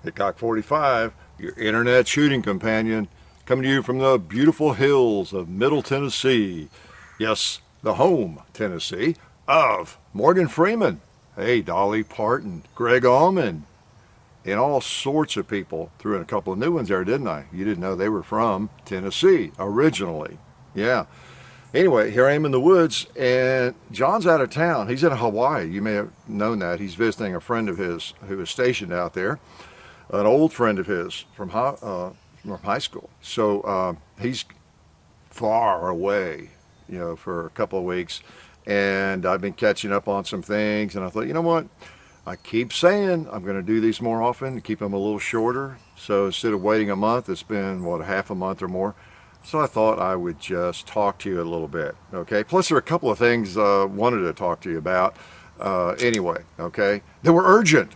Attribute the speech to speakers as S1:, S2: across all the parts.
S1: Hickok 45, your internet shooting companion, coming to you from the beautiful hills of Middle Tennessee. Yes, the home, Tennessee, of Morgan Freeman. Hey, Dolly Parton, Greg Allman, and all sorts of people. Threw in a couple of new ones there, didn't I? You didn't know they were from Tennessee originally. Yeah. Anyway, here I am in the woods, and John's out of town. He's in Hawaii. You may have known that. He's visiting a friend of his who is stationed out there, an old friend of his from high school. So he's far away, for a couple of weeks. And I've been catching up on some things, and I thought, you know what? I keep saying I'm going to do these more often, keep them a little shorter. So instead of waiting a month, it's been, half a month or more. So I thought I would just talk to you a little bit, okay? Plus, there are a couple of things I wanted to talk to you about anyway, okay? They were urgent.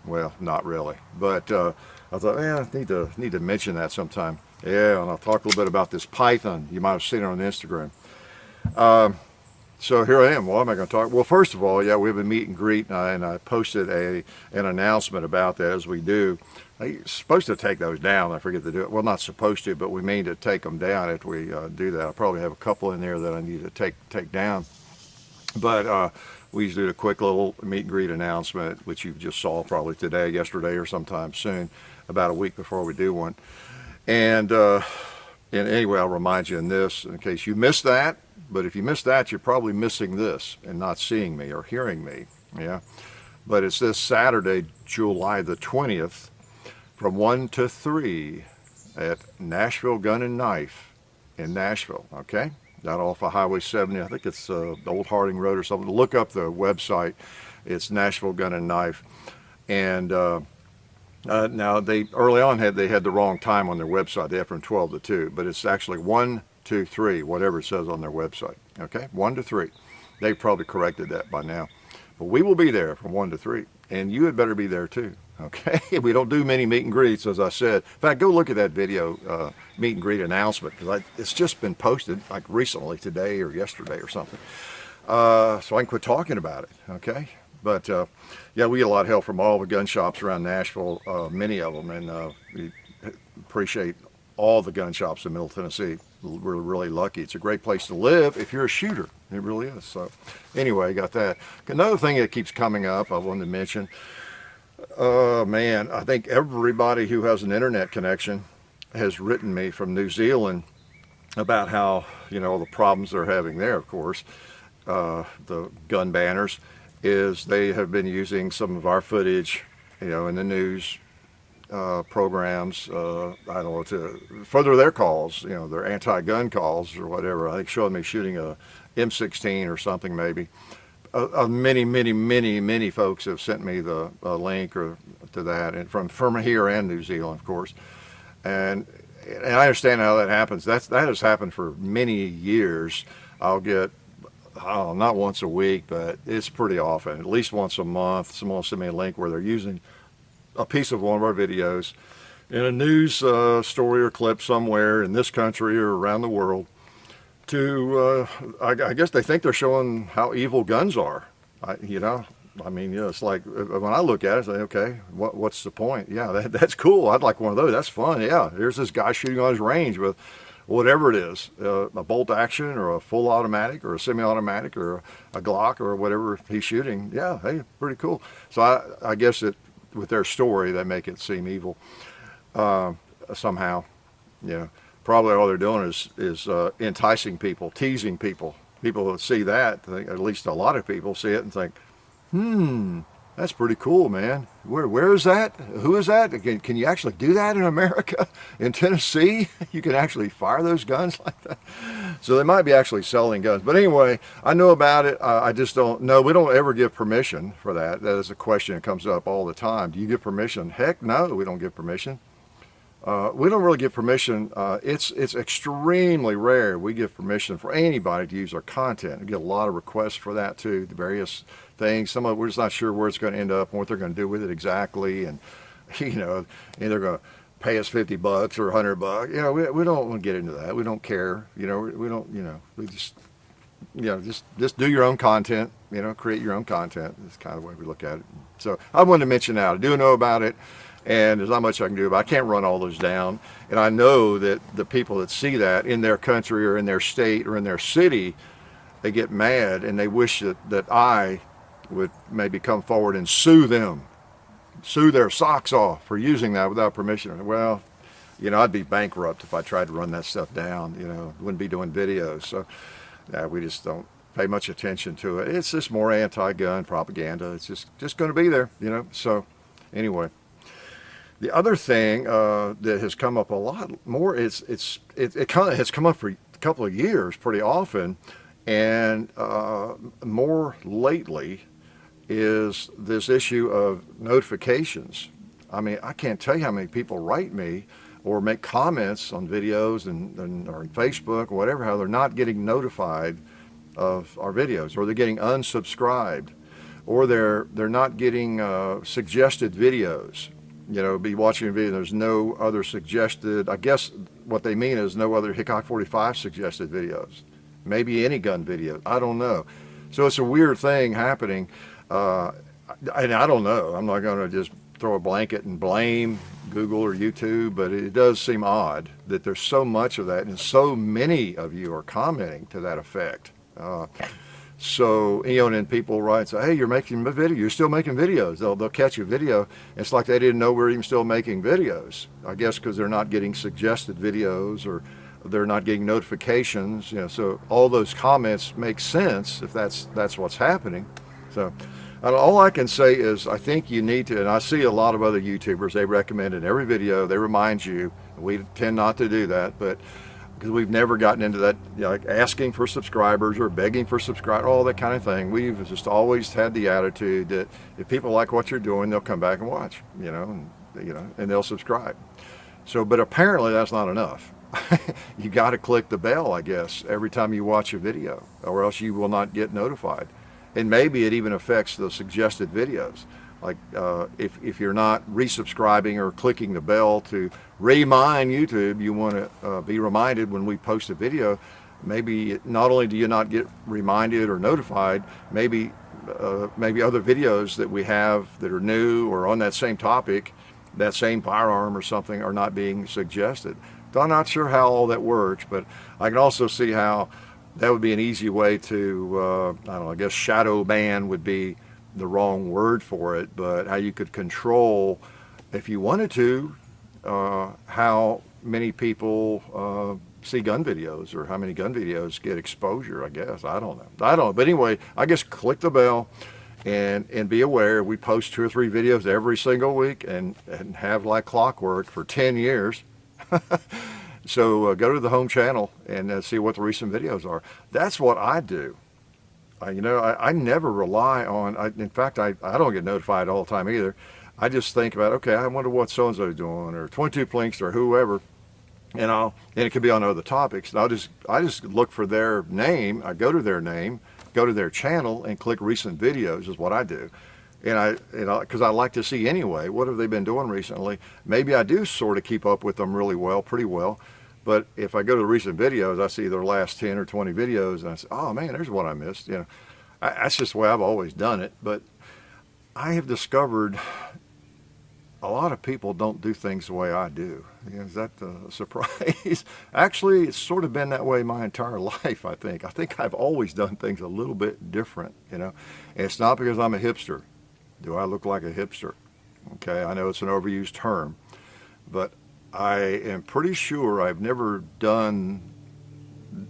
S1: Well, not really, but I thought, I need to mention that sometime. Yeah, and I'll talk a little bit about this python. You might have seen it on Instagram. So here I am. What am I going to talk? Well, first of all, we have a meet and greet, and I posted an announcement about that, as we do. I'm supposed to take those down. I forget to do it. Well, not supposed to, but we mean to take them down if we do that. I probably have a couple in there that I need to take down. But we usually do a quick little meet and greet announcement, which you just saw probably today, yesterday, or sometime soon, about a week before we do one. And anyway, I'll remind you in this in case you missed that. But if you missed that, you're probably missing this and not seeing me or hearing me. Yeah. But it's this Saturday, July the 20th, from 1 to 3 at Nashville Gun and Knife in Nashville. Okay. Not off of Highway 70. I think it's Old Harding Road or something. Look up the website. It's Nashville Gun and Knife. And now they early on had the wrong time on their website. They have from 12 to 2, but it's actually 1 to 3, whatever it says on their website. Okay, 1 to 3. They've probably corrected that by now. But we will be there from 1 to 3, and you had better be there too. Okay, we don't do many meet and greets, as I said. In fact, go look at that video meet and greet announcement, because it's just been posted like recently, today or yesterday or something. So I can quit talking about it. Okay. But we get a lot of help from all the gun shops around Nashville, many of them, and we appreciate all the gun shops in Middle Tennessee. We're really lucky. It's a great place to live if you're a shooter. It really is. So anyway, got that. Another thing that keeps coming up I wanted to mention, I think everybody who has an internet connection has written me from New Zealand about how, the problems they're having there, of course, the gun banners, is they have been using some of our footage, in the news programs, I don't know, to further their calls, their anti-gun calls or whatever. I think showing me shooting a M16 or something maybe. Many folks have sent me the link to that, and from here and New Zealand, of course. And I understand how that happens. That has happened for many years. I'll get, not once a week, but it's pretty often, at least once a month. Someone will send me a link where they're using a piece of one of our videos in a news story or clip somewhere in this country or around the world to, I guess they think they're showing how evil guns are. It's like when I look at it, I say, okay, what's the point? Yeah, that's cool. I'd like one of those. That's fun. Yeah, here's this guy shooting on his range with whatever it is, a bolt action or a full automatic or a semi-automatic or a Glock or whatever he's shooting. Yeah, hey, pretty cool. So I guess with their story, they make it seem evil somehow. Probably all they're doing is enticing people, teasing people. People that see that, at least a lot of people see it and think, that's pretty cool, man. Where is that? Who is that? Can you actually do that in America? In Tennessee? You can actually fire those guns like that? So they might be actually selling guns. But anyway, I know about it. I just don't know. We don't ever give permission for that. That is a question that comes up all the time. Do you give permission? Heck no, we don't give permission. We don't really give permission. It's extremely rare we give permission for anybody to use our content. We get a lot of requests for that too, the various things. Some of it we're just not sure where it's going to end up and what they're going to do with it exactly. And, and they're going to pay us $50 or $100. We don't want to get into that. We don't care. We don't, we just, just do your own content, create your own content. That's kind of the way we look at it. So I wanted to mention that. I do know about it. and there's not much I can do, but I can't run all those down. And I know that the people that see that in their country or in their state or in their city, they get mad and they wish that I would maybe come forward and sue them, sue their socks off for using that without permission. Well, I'd be bankrupt if I tried to run that stuff down, wouldn't be doing videos. So we just don't pay much attention to it. It's just more anti-gun propaganda. It's just going to be there, So anyway, the other thing that has come up a lot more is it kind of has come up for a couple of years pretty often, and more lately is this issue of notifications. I mean, I can't tell you how many people write me or make comments on videos and or on Facebook or whatever, how they're not getting notified of our videos, or they're getting unsubscribed, or they're not getting suggested videos. Be watching a video, there's no other suggested, I guess what they mean is no other Hickok 45 suggested videos. Maybe any gun video, I don't know. So it's a weird thing happening, and I don't know. I'm not going to just throw a blanket and blame Google or YouTube, but it does seem odd that there's so much of that, and so many of you are commenting to that effect. So, and then people write, say, hey, you're making a video, you're still making videos. They'll catch a video. It's like they didn't know we're even still making videos. I guess because they're not getting suggested videos, or they're not getting notifications. So all those comments make sense if that's what's happening. So all I can say is I think you need to, and I see a lot of other YouTubers, they recommend in every video, they remind you. We tend not to do that, but because we've never gotten into that, like asking for subscribers or begging for subscribers, all that kind of thing. We've just always had the attitude that if people like what you're doing, they'll come back and watch, and they'll subscribe. So, but apparently that's not enough. You got to click the bell, I guess, every time you watch a video, or else you will not get notified. And maybe it even affects the suggested videos. Like if you're not resubscribing or clicking the bell to remind YouTube, you want to be reminded when we post a video. Maybe not only do you not get reminded or notified, maybe other videos that we have that are new or on that same topic, that same firearm or something, are not being suggested. So I'm not sure how all that works, but I can also see how that would be an easy way to, I don't know, I guess shadow ban would be the wrong word for it, but how you could control, if you wanted to, how many people see gun videos, or how many gun videos get exposure, I guess. I don't know. But anyway, I guess click the bell and be aware. We post 2 or 3 videos every single week and have like clockwork for 10 years. So go to the home channel and see what the recent videos are. That's what I do. I never rely on, in fact, I don't get notified all the time either. I just think about, okay, I wonder what so-and-so is doing, or 22 Plinks, or whoever, and it could be on other topics. And I just look for their name. I go to their name, go to their channel, and click recent videos is what I do. And because I like to see anyway, what have they been doing recently? Maybe I do sort of keep up with them pretty well. But if I go to the recent videos, I see their last 10 or 20 videos, and I say, oh man, there's what I missed. That's just the way I've always done it. But I have discovered a lot of people don't do things the way I do. Is that a surprise? Actually, it's sort of been that way my entire life, I think. I think I've always done things a little bit different, And it's not because I'm a hipster. Do I look like a hipster? Okay, I know it's an overused term, but I am pretty sure I've never done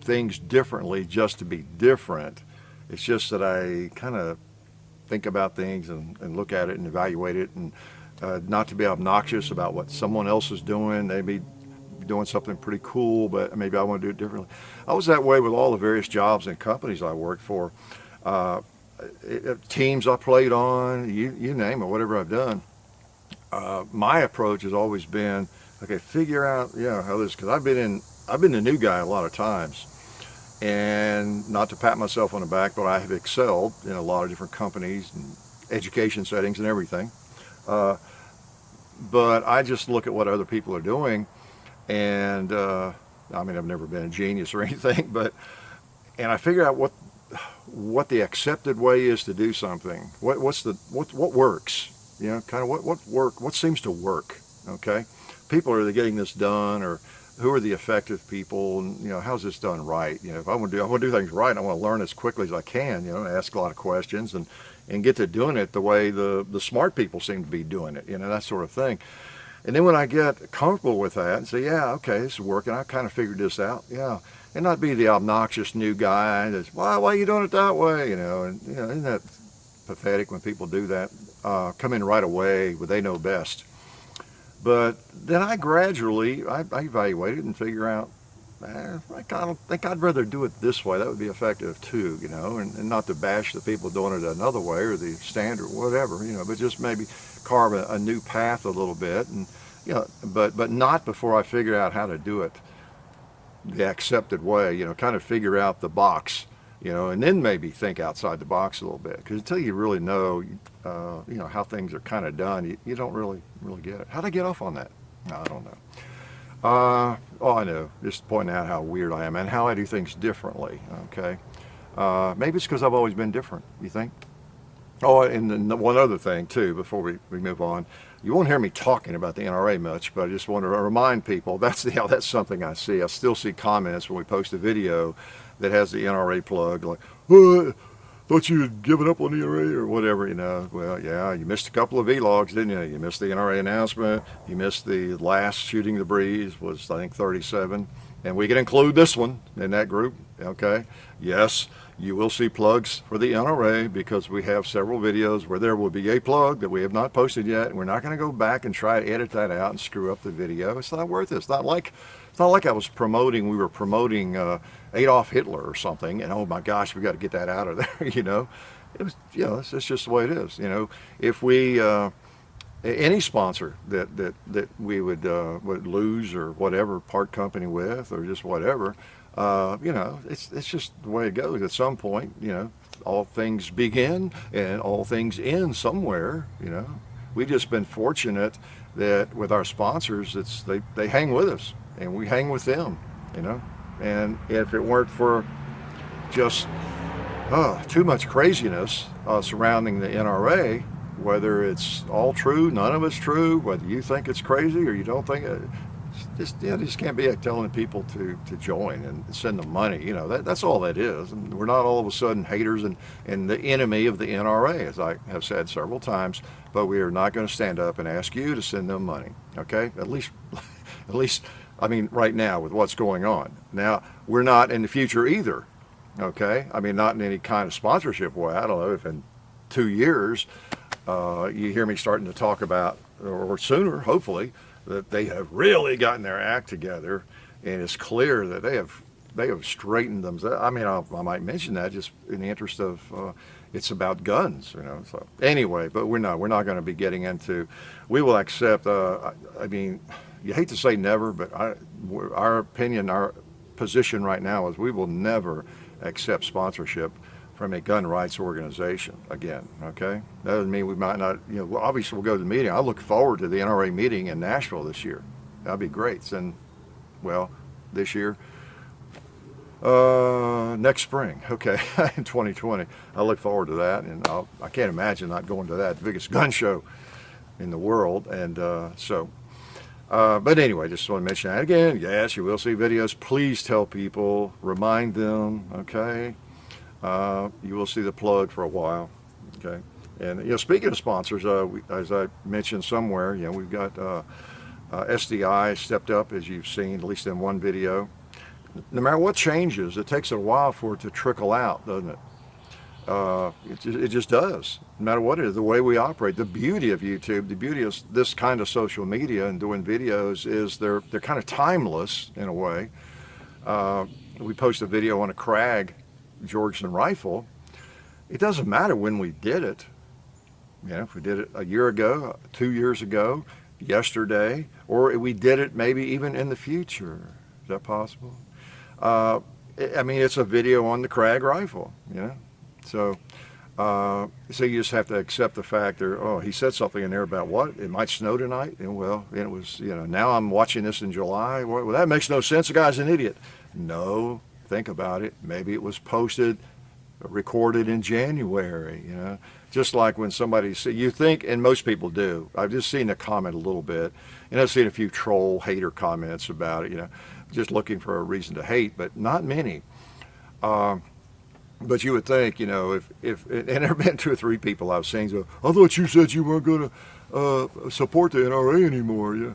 S1: things differently just to be different. It's just that I kind of think about things and look at it and evaluate it, and not to be obnoxious about what someone else is doing. They may be doing something pretty cool, but maybe I want to do it differently. I was that way with all the various jobs and companies I worked for, teams I played on, you name it, whatever I've done. My approach has always been, okay, figure out, how this, because I've been the new guy a lot of times, and not to pat myself on the back, but I have excelled in a lot of different companies and education settings and everything. But I just look at what other people are doing, and I've never been a genius or anything, and I figure out what the accepted way is to do something. What works. You know, kind of what seems to work. Okay, people are getting this done, or who are the effective people, and you know, how's this done right? You know, if I want to do things right, I want to learn as quickly as I can. You know, ask a lot of questions and get to doing it the way the smart people seem to be doing it. You know, that sort of thing. And then when I get comfortable with that and say, yeah, okay, this is working, I kind of figured this out, yeah, and not be the obnoxious new guy that's, why are you doing it that way? You know, and you know, isn't that pathetic when people do that? Come in right away, where they know best. But then I gradually, I evaluate it and figure out, I kind of think I'd rather do it this way. That would be effective too, you know, and not to bash the people doing it another way or the standard, whatever, you know, but just maybe carve a new path a little bit, and you know, but not before I figure out how to do it the accepted way, you know, kind of figure out the box, you know, and then maybe think outside the box a little bit, because until you really know, you know, how things are kind of done, you don't really get it. How'd I get off on that? No, I don't know. Oh, I know, just pointing out how weird I am and how I do things differently, okay? Maybe it's because I've always been different, you think? Oh, and then one other thing too, before we move on, you won't hear me talking about the NRA much, but I just want to remind people, that's something I see. I still see comments when we post a video that has the NRA plug, like, oh, thought you had given up on the NRA or whatever, you know. Well, yeah, you missed a couple of vlogs, didn't you? You missed the NRA announcement. You missed the last Shooting the Breeze, was I think 37. And we can include this one in that group, okay? Yes, you will see plugs for the NRA because we have several videos where there will be a plug that we have not posted yet. And we're not going to go back and try to edit that out and screw up the video. It's not worth it. It's not like we were promoting Adolf Hitler or something, and oh my gosh, we got to get that out of there, you know. It was, you know, it's just the way it is, you know. If we any sponsor that we would lose or whatever, part company with or just whatever, you know, it's just the way it goes. At some point, you know, all things begin and all things end somewhere, you know. We've just been fortunate that with our sponsors, they hang with us and we hang with them, you know. And if it weren't for just too much craziness surrounding the NRA, whether it's all true, none of it's true, whether you think it's crazy or you don't think it, just can't be telling people to join and send them money. You know, that's all that is. And we're not all of a sudden haters and the enemy of the NRA, as I have said several times, but we are not going to stand up and ask you to send them money, okay? At least, I mean, right now with what's going on. Now, we're not in the future either, okay? I mean, not in any kind of sponsorship way. I don't know if in 2 years you hear me starting to talk about, or sooner, hopefully, that they have really gotten their act together, and it's clear that they have straightened themselves. I mean, I might mention that just in the interest of it's about guns, you know. So anyway, but we're not going to be getting into. We will accept. I mean, you hate to say never, but our opinion, our position right now is we will never accept sponsorship from a gun rights organization again, okay? That doesn't mean we might not, you know, obviously we'll go to the meeting. I look forward to the NRA meeting in Nashville this year. That'd be great. And, well, this year, next spring, okay, in 2020. I look forward to that, and I can't imagine not going to that, the biggest gun show in the world. And but anyway, just want to mention that again. Yes, you will see videos. Please tell people, remind them, okay? You will see the plug for a while, okay? And, you know, speaking of sponsors, as I mentioned somewhere, you know, we've got SDI stepped up, as you've seen, at least in one video. No matter what changes, it takes a while for it to trickle out, doesn't it? It just does, no matter what it is, the way we operate. The beauty of YouTube, the beauty of this kind of social media and doing videos is they're kind of timeless in a way. We post a video on a Krag Georgian rifle. It doesn't matter when we did it. You know, if we did it a year ago, 2 years ago, yesterday, or we did it maybe even in the future. Is that possible? I mean, it's a video on the Krag rifle, you know. So you just have to accept the fact that, oh, he said something in there about what? It might snow tonight? And well, it was, you know, now I'm watching this in July. Well, that makes no sense. The guy's an idiot. No. Think about it. Maybe it was posted, recorded in January, you know. Just like when somebody you think, and most people do. I've just seen a comment a little bit, and I've seen a few troll hater comments about it. Just looking for a reason to hate, but not many. But you would think, if and there have been 2 or 3 people I've seen go, I thought you said you weren't going to support the NRA anymore. Yeah.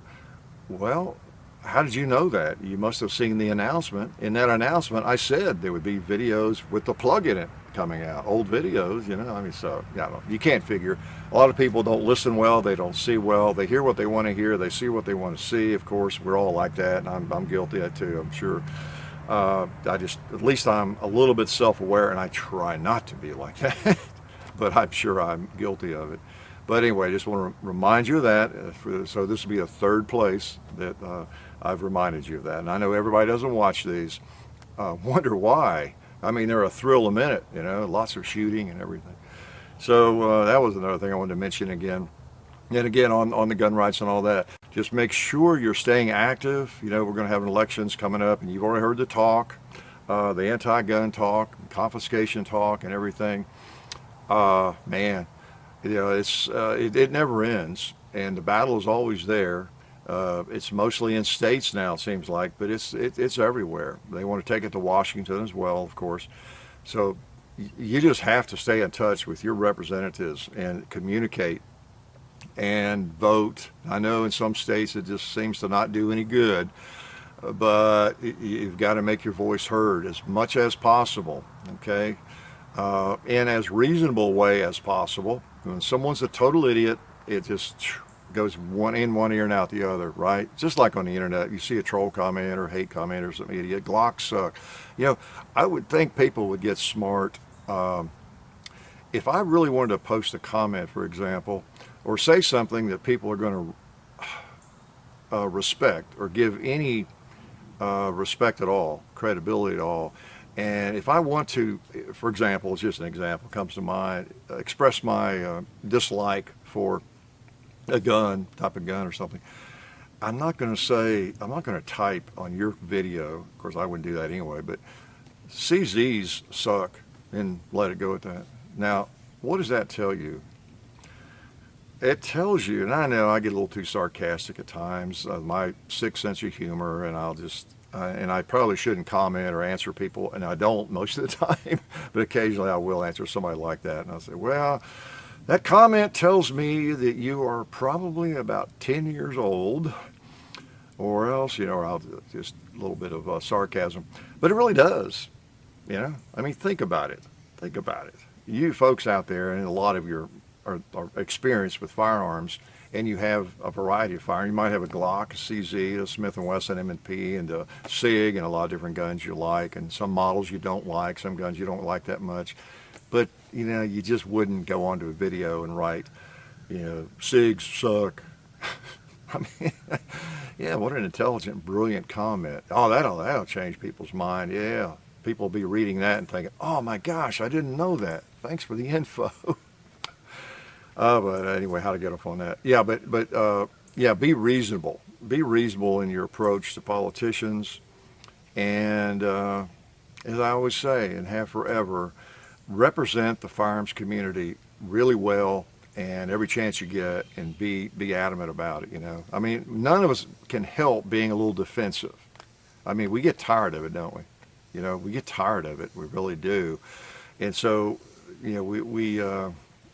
S1: Well, how did you know that? You must have seen the announcement. In that announcement, I said there would be videos with the plug in it coming out, old videos, so you can't figure. A lot of people don't listen well, they don't see well, they hear what they want to hear, they see what they want to see. Of course, we're all like that, and I'm guilty of it too, I'm sure. At least I'm a little bit self-aware, and I try not to be like that, but I'm sure I'm guilty of it. But anyway, I just want to remind you of that. So this will be a 3rd place that I've reminded you of that. And I know everybody doesn't watch these. Wonder why. I mean, they're a thrill a minute, lots of shooting and everything. So that was another thing I wanted to mention again. And again, on the gun rights and all that, just make sure you're staying active. We're going to have elections coming up, and you've already heard the talk, the anti-gun talk, confiscation talk, and everything. Man, it never ends, and the battle is always there. It's mostly in states now, it seems like, but it's everywhere. They want to take it to Washington as well, of course. So you just have to stay in touch with your representatives and communicate and vote. I know in some states it just seems to not do any good, but you've got to make your voice heard as much as possible, okay? In as reasonable way as possible. When someone's a total idiot, it just goes one ear and out the other, right? Just like on the internet, you see a troll comment or hate comment or some idiot, Glocks suck. I would think people would get smart. If I really wanted to post a comment, for example, or say something that people are going to respect or give any respect at all, credibility at all, and if I want to, for example, it's just an example comes to mind, express my dislike for a type of gun or something, I'm not going to type on your video, of course I wouldn't do that anyway, but CZs suck and let it go at that. Now, what does that tell you? It tells you, and I know I get a little too sarcastic at times, my sick sense of humor, and and I probably shouldn't comment or answer people, and I don't most of the time, but occasionally I will answer somebody like that, and I'll say, well, that comment tells me that you are probably about 10 years old, or else, or I'll just a little bit of sarcasm, but it really does, I mean, think about it. You folks out there, and a lot of your are experienced with firearms, and you have a variety of firearms. You might have a Glock, a CZ, a Smith & Wesson M&P, and a SIG, and a lot of different guns you like, and some models you don't like, some guns you don't like that much. But, you just wouldn't go onto a video and write, SIGs suck. I mean, yeah, what an intelligent, brilliant comment. Oh, that'll change people's mind. Yeah, people will be reading that and thinking, oh my gosh, I didn't know that. Thanks for the info. But anyway, how to get off on that? Yeah, but be reasonable. Be reasonable in your approach to politicians, and as I always say, and have forever, represent the firearms community really well, and every chance you get, and be adamant about it. I mean, none of us can help being a little defensive. I mean, we get tired of it, don't we? We get tired of it. We really do, and so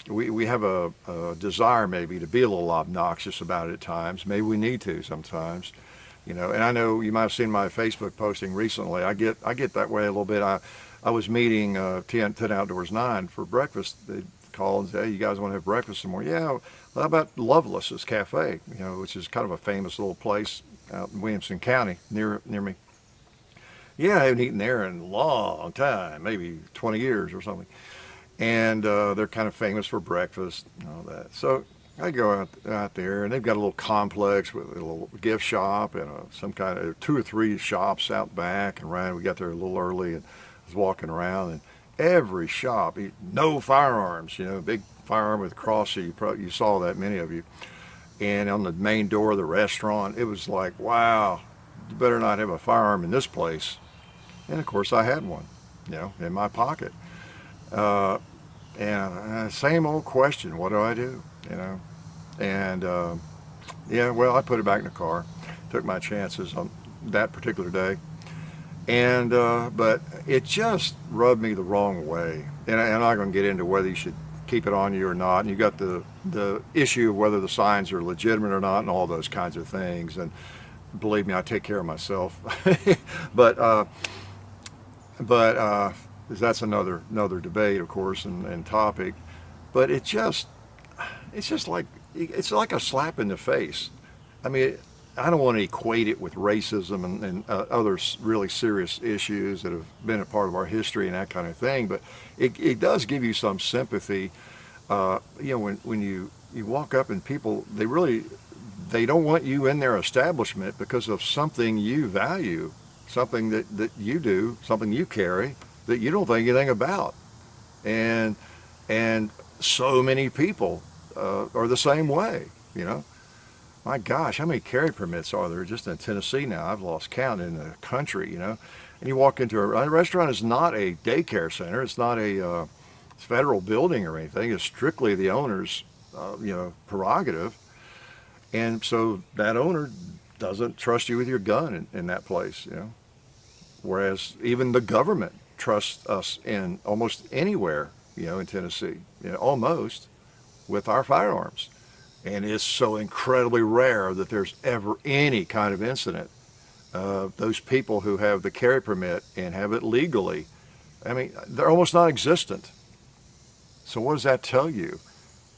S1: we have a desire maybe to be a little obnoxious about it at times. Maybe we need to sometimes, and I know you might have seen my Facebook posting recently. I get that way a little bit. I was meeting 10 Outdoors 9 for breakfast. They called and said, hey, you guys want to have breakfast some more? Yeah, well, how about Loveless's Cafe, which is kind of a famous little place out in Williamson County near me. Yeah, I haven't eaten there in a long time, maybe 20 years or something. And they're kind of famous for breakfast and all that. So I go out there, and they've got a little complex with a little gift shop and some kind of 2 or 3 shops out back and around. We got there a little early and was walking around, and every shop, no firearms, big firearm with a cross. So you saw that, many of you. And on the main door of the restaurant, it was like, wow, you better not have a firearm in this place. And of course I had one, in my pocket. And same old question, what do I do? You know, and yeah, well, I put it back in the car, took my chances on that particular day, and but it just rubbed me the wrong way. And I'm not going to get into whether you should keep it on you or not. And you got the issue of whether the signs are legitimate or not, and all those kinds of things. And believe me, I take care of myself. but that's another debate, of course, and topic. But it's just like it's like a slap in the face. I mean, I don't want to equate it with racism and other really serious issues that have been a part of our history and that kind of thing. But it does give you some sympathy. When you walk up and people, they don't want you in their establishment because of something you value, something that you do, something you carry that you don't think anything about. And so many people are the same way, you know. My gosh, how many carry permits are there just in Tennessee now? I've lost count in the country, you know. And you walk into a restaurant is not a daycare center. It's not a federal building or anything. It's strictly the owner's, prerogative. And so that owner doesn't trust you with your gun in that place, you know. Whereas even the government trusts us in almost anywhere, you know, in Tennessee, you know, almost with our firearms. And it's so incredibly rare that there's ever any kind of incident. Those people who have the carry permit and have it legally, I mean, they're almost non-existent. So what does that tell you?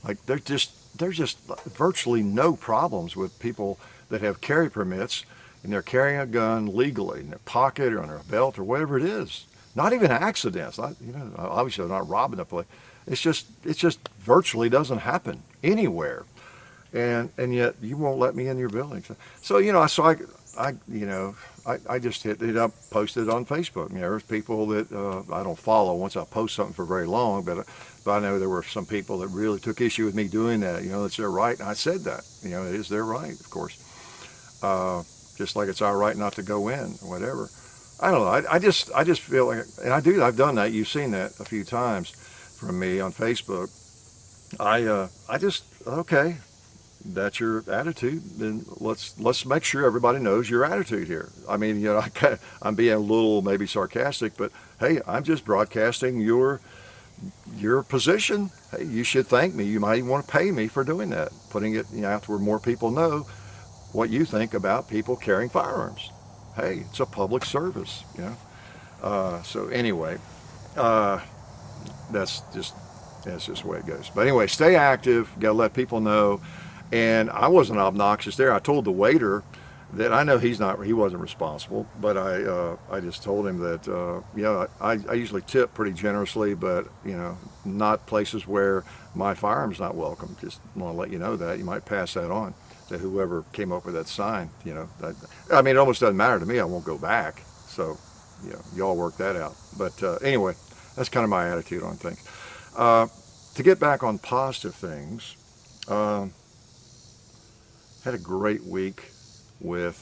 S1: Like there's just virtually no problems with people that have carry permits and they're carrying a gun legally in their pocket or on their belt or whatever it is. Not even accidents. Obviously they're not robbing the place. It just virtually doesn't happen anywhere. And yet you won't let me in your building. So I just hit it up, posted it on Facebook. You know, there's people that I don't follow once I post something for very long, but I know there were some people that really took issue with me doing that. You know, it's their right, and I said that. You know, it is their right, of course. Just like it's our right not to go in, whatever. I don't know. I just feel like, and I've done that. You've seen that a few times from me on Facebook. Okay. That's your attitude, then let's make sure everybody knows your attitude here. I mean, you know, I'm being a little maybe sarcastic, but hey, I'm just broadcasting your position. Hey, you should thank me. You might even want to pay me for doing that, putting it out where more people know what you think about people carrying firearms. Hey, it's a public service, you know. So anyway, that's just the way it goes. But anyway, stay active. Got to let people know. And I wasn't obnoxious there. I told the waiter that I know he wasn't responsible, but I just told him that, I usually tip pretty generously, but, you know, not places where my firearm's not welcome. Just want to let you know that. You might pass that on to whoever came up with that sign, you know. I mean, it almost doesn't matter to me. I won't go back. So, you know, y'all work that out. But anyway, that's kind of my attitude on things. To get back on positive things, had a great week with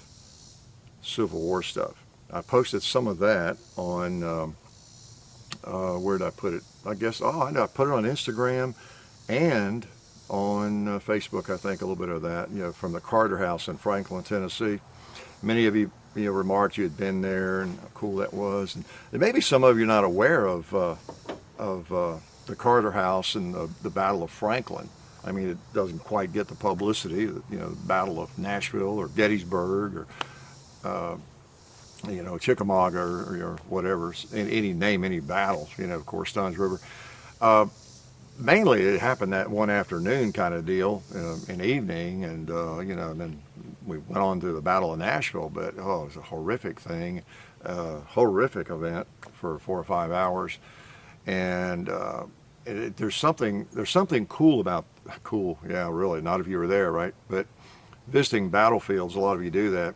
S1: Civil War stuff. I posted some of that on, where did I put it? I put it on Instagram and on Facebook, I think, a little bit of that, you know, from the Carter House in Franklin, Tennessee. Many of you, remarked you had been there and how cool that was. And maybe some of you are not aware of the Carter House and the Battle of Franklin. I mean, it doesn't quite get the publicity, you know, the Battle of Nashville or Gettysburg or, Chickamauga or whatever, any battles, you know, of course, Dunn's River. Mainly it happened that one afternoon kind of deal in the evening, and, and then we went on to the Battle of Nashville, but, it was a horrific thing, horrific event for 4 or 5 hours. And there's something cool, yeah, really, not if you were there, right? But visiting battlefields, a lot of you do that.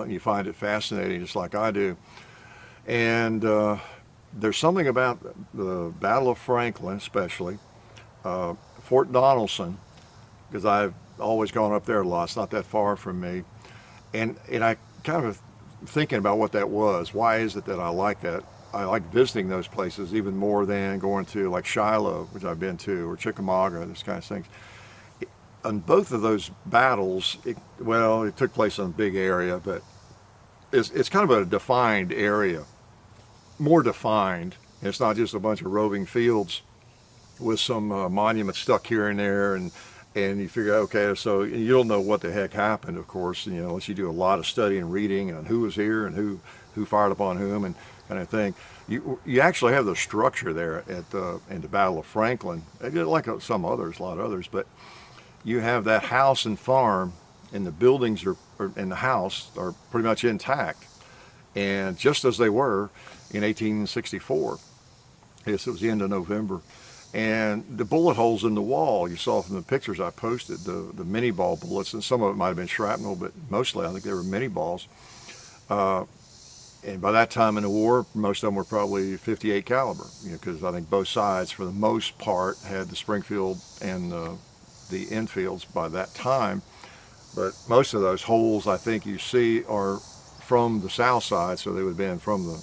S1: You find it fascinating, just like I do. And there's something about the Battle of Franklin, especially, Fort Donelson, because I've always gone up there a lot. It's not that far from me. And I kind of thinking about what that was. Why is it that I like that I like visiting those places even more than going to like Shiloh, which I've been to, or Chickamauga, those kind of things. On both of those battles, it took place in a big area, but it's kind of a defined area, more defined. It's not just a bunch of roving fields with some monuments stuck here and there, and you figure, okay, so you don't know what the heck happened, of course, unless you do a lot of study and reading on who was here and who fired upon whom and kind of thing. You actually have the structure there in the Battle of Franklin, like a lot of others, but you have that house and farm, and the buildings and the house are pretty much intact, and just as they were in 1864. Yes, it was the end of November. And the bullet holes in the wall, you saw from the pictures I posted, the mini ball bullets, and some of it might have been shrapnel, but mostly I think they were mini balls. And by that time in the war, most of them were probably 58 caliber, because I think both sides, for the most part, had the Springfield and the Enfields by that time. But most of those holes I think you see are from the south side, so they would have been from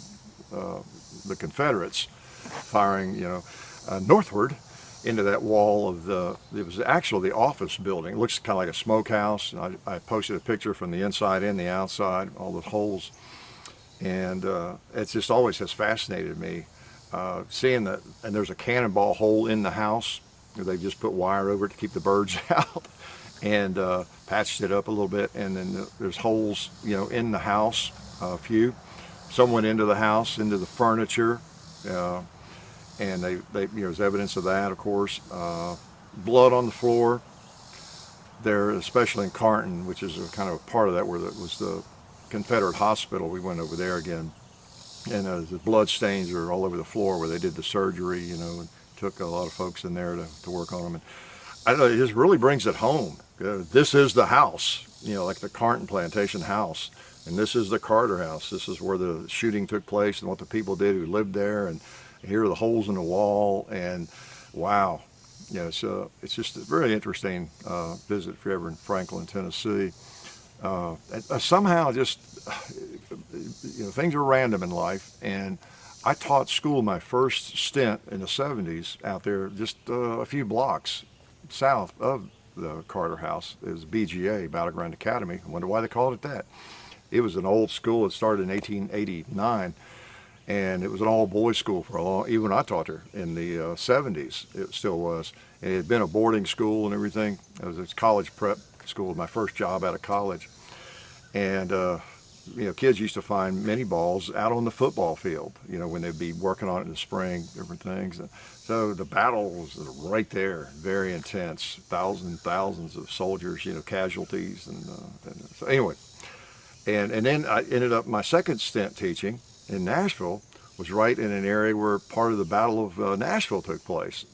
S1: the Confederates firing, northward into that wall it was actually the office building. It looks kind of like a smokehouse. I posted a picture from the inside and the outside, all the holes. And it just always has fascinated me, seeing that. And there's a cannonball hole in the house. They just put wire over it to keep the birds out, and patched it up a little bit. And then there's holes, in the house, a few. Some went into the house, into the furniture. And there's evidence of that, of course. Blood on the floor there, especially in Carnton, which is a kind of a part of that, where it was the Confederate hospital. We went over there again, and the blood stains are all over the floor where they did the surgery, and took a lot of folks in there to work on them. And I don't know, it just really brings it home. This is the house, like the Carnton plantation house, and this is the Carter house. This is where the shooting took place and what the people did who lived there. And here are the holes in the wall, and wow, so it's just a very interesting visit if you're ever in Franklin, Tennessee. Somehow just, things are random in life, and I taught school my first stint in the 70s out there just a few blocks south of the Carter House. It was BGA, Battleground Academy. I wonder why they called it that. It was an old school. It started in 1889. And it was an all-boys school for a long, even when I taught there in the 70s, it still was. And it had been a boarding school and everything. It was a college prep school, my first job out of college. And, kids used to find mini balls out on the football field, when they'd be working on it in the spring, different things. So the battle was right there, very intense, thousands of soldiers, casualties. And so anyway, and then I ended up, my second stint teaching in Nashville was right in an area where part of the Battle of Nashville took place.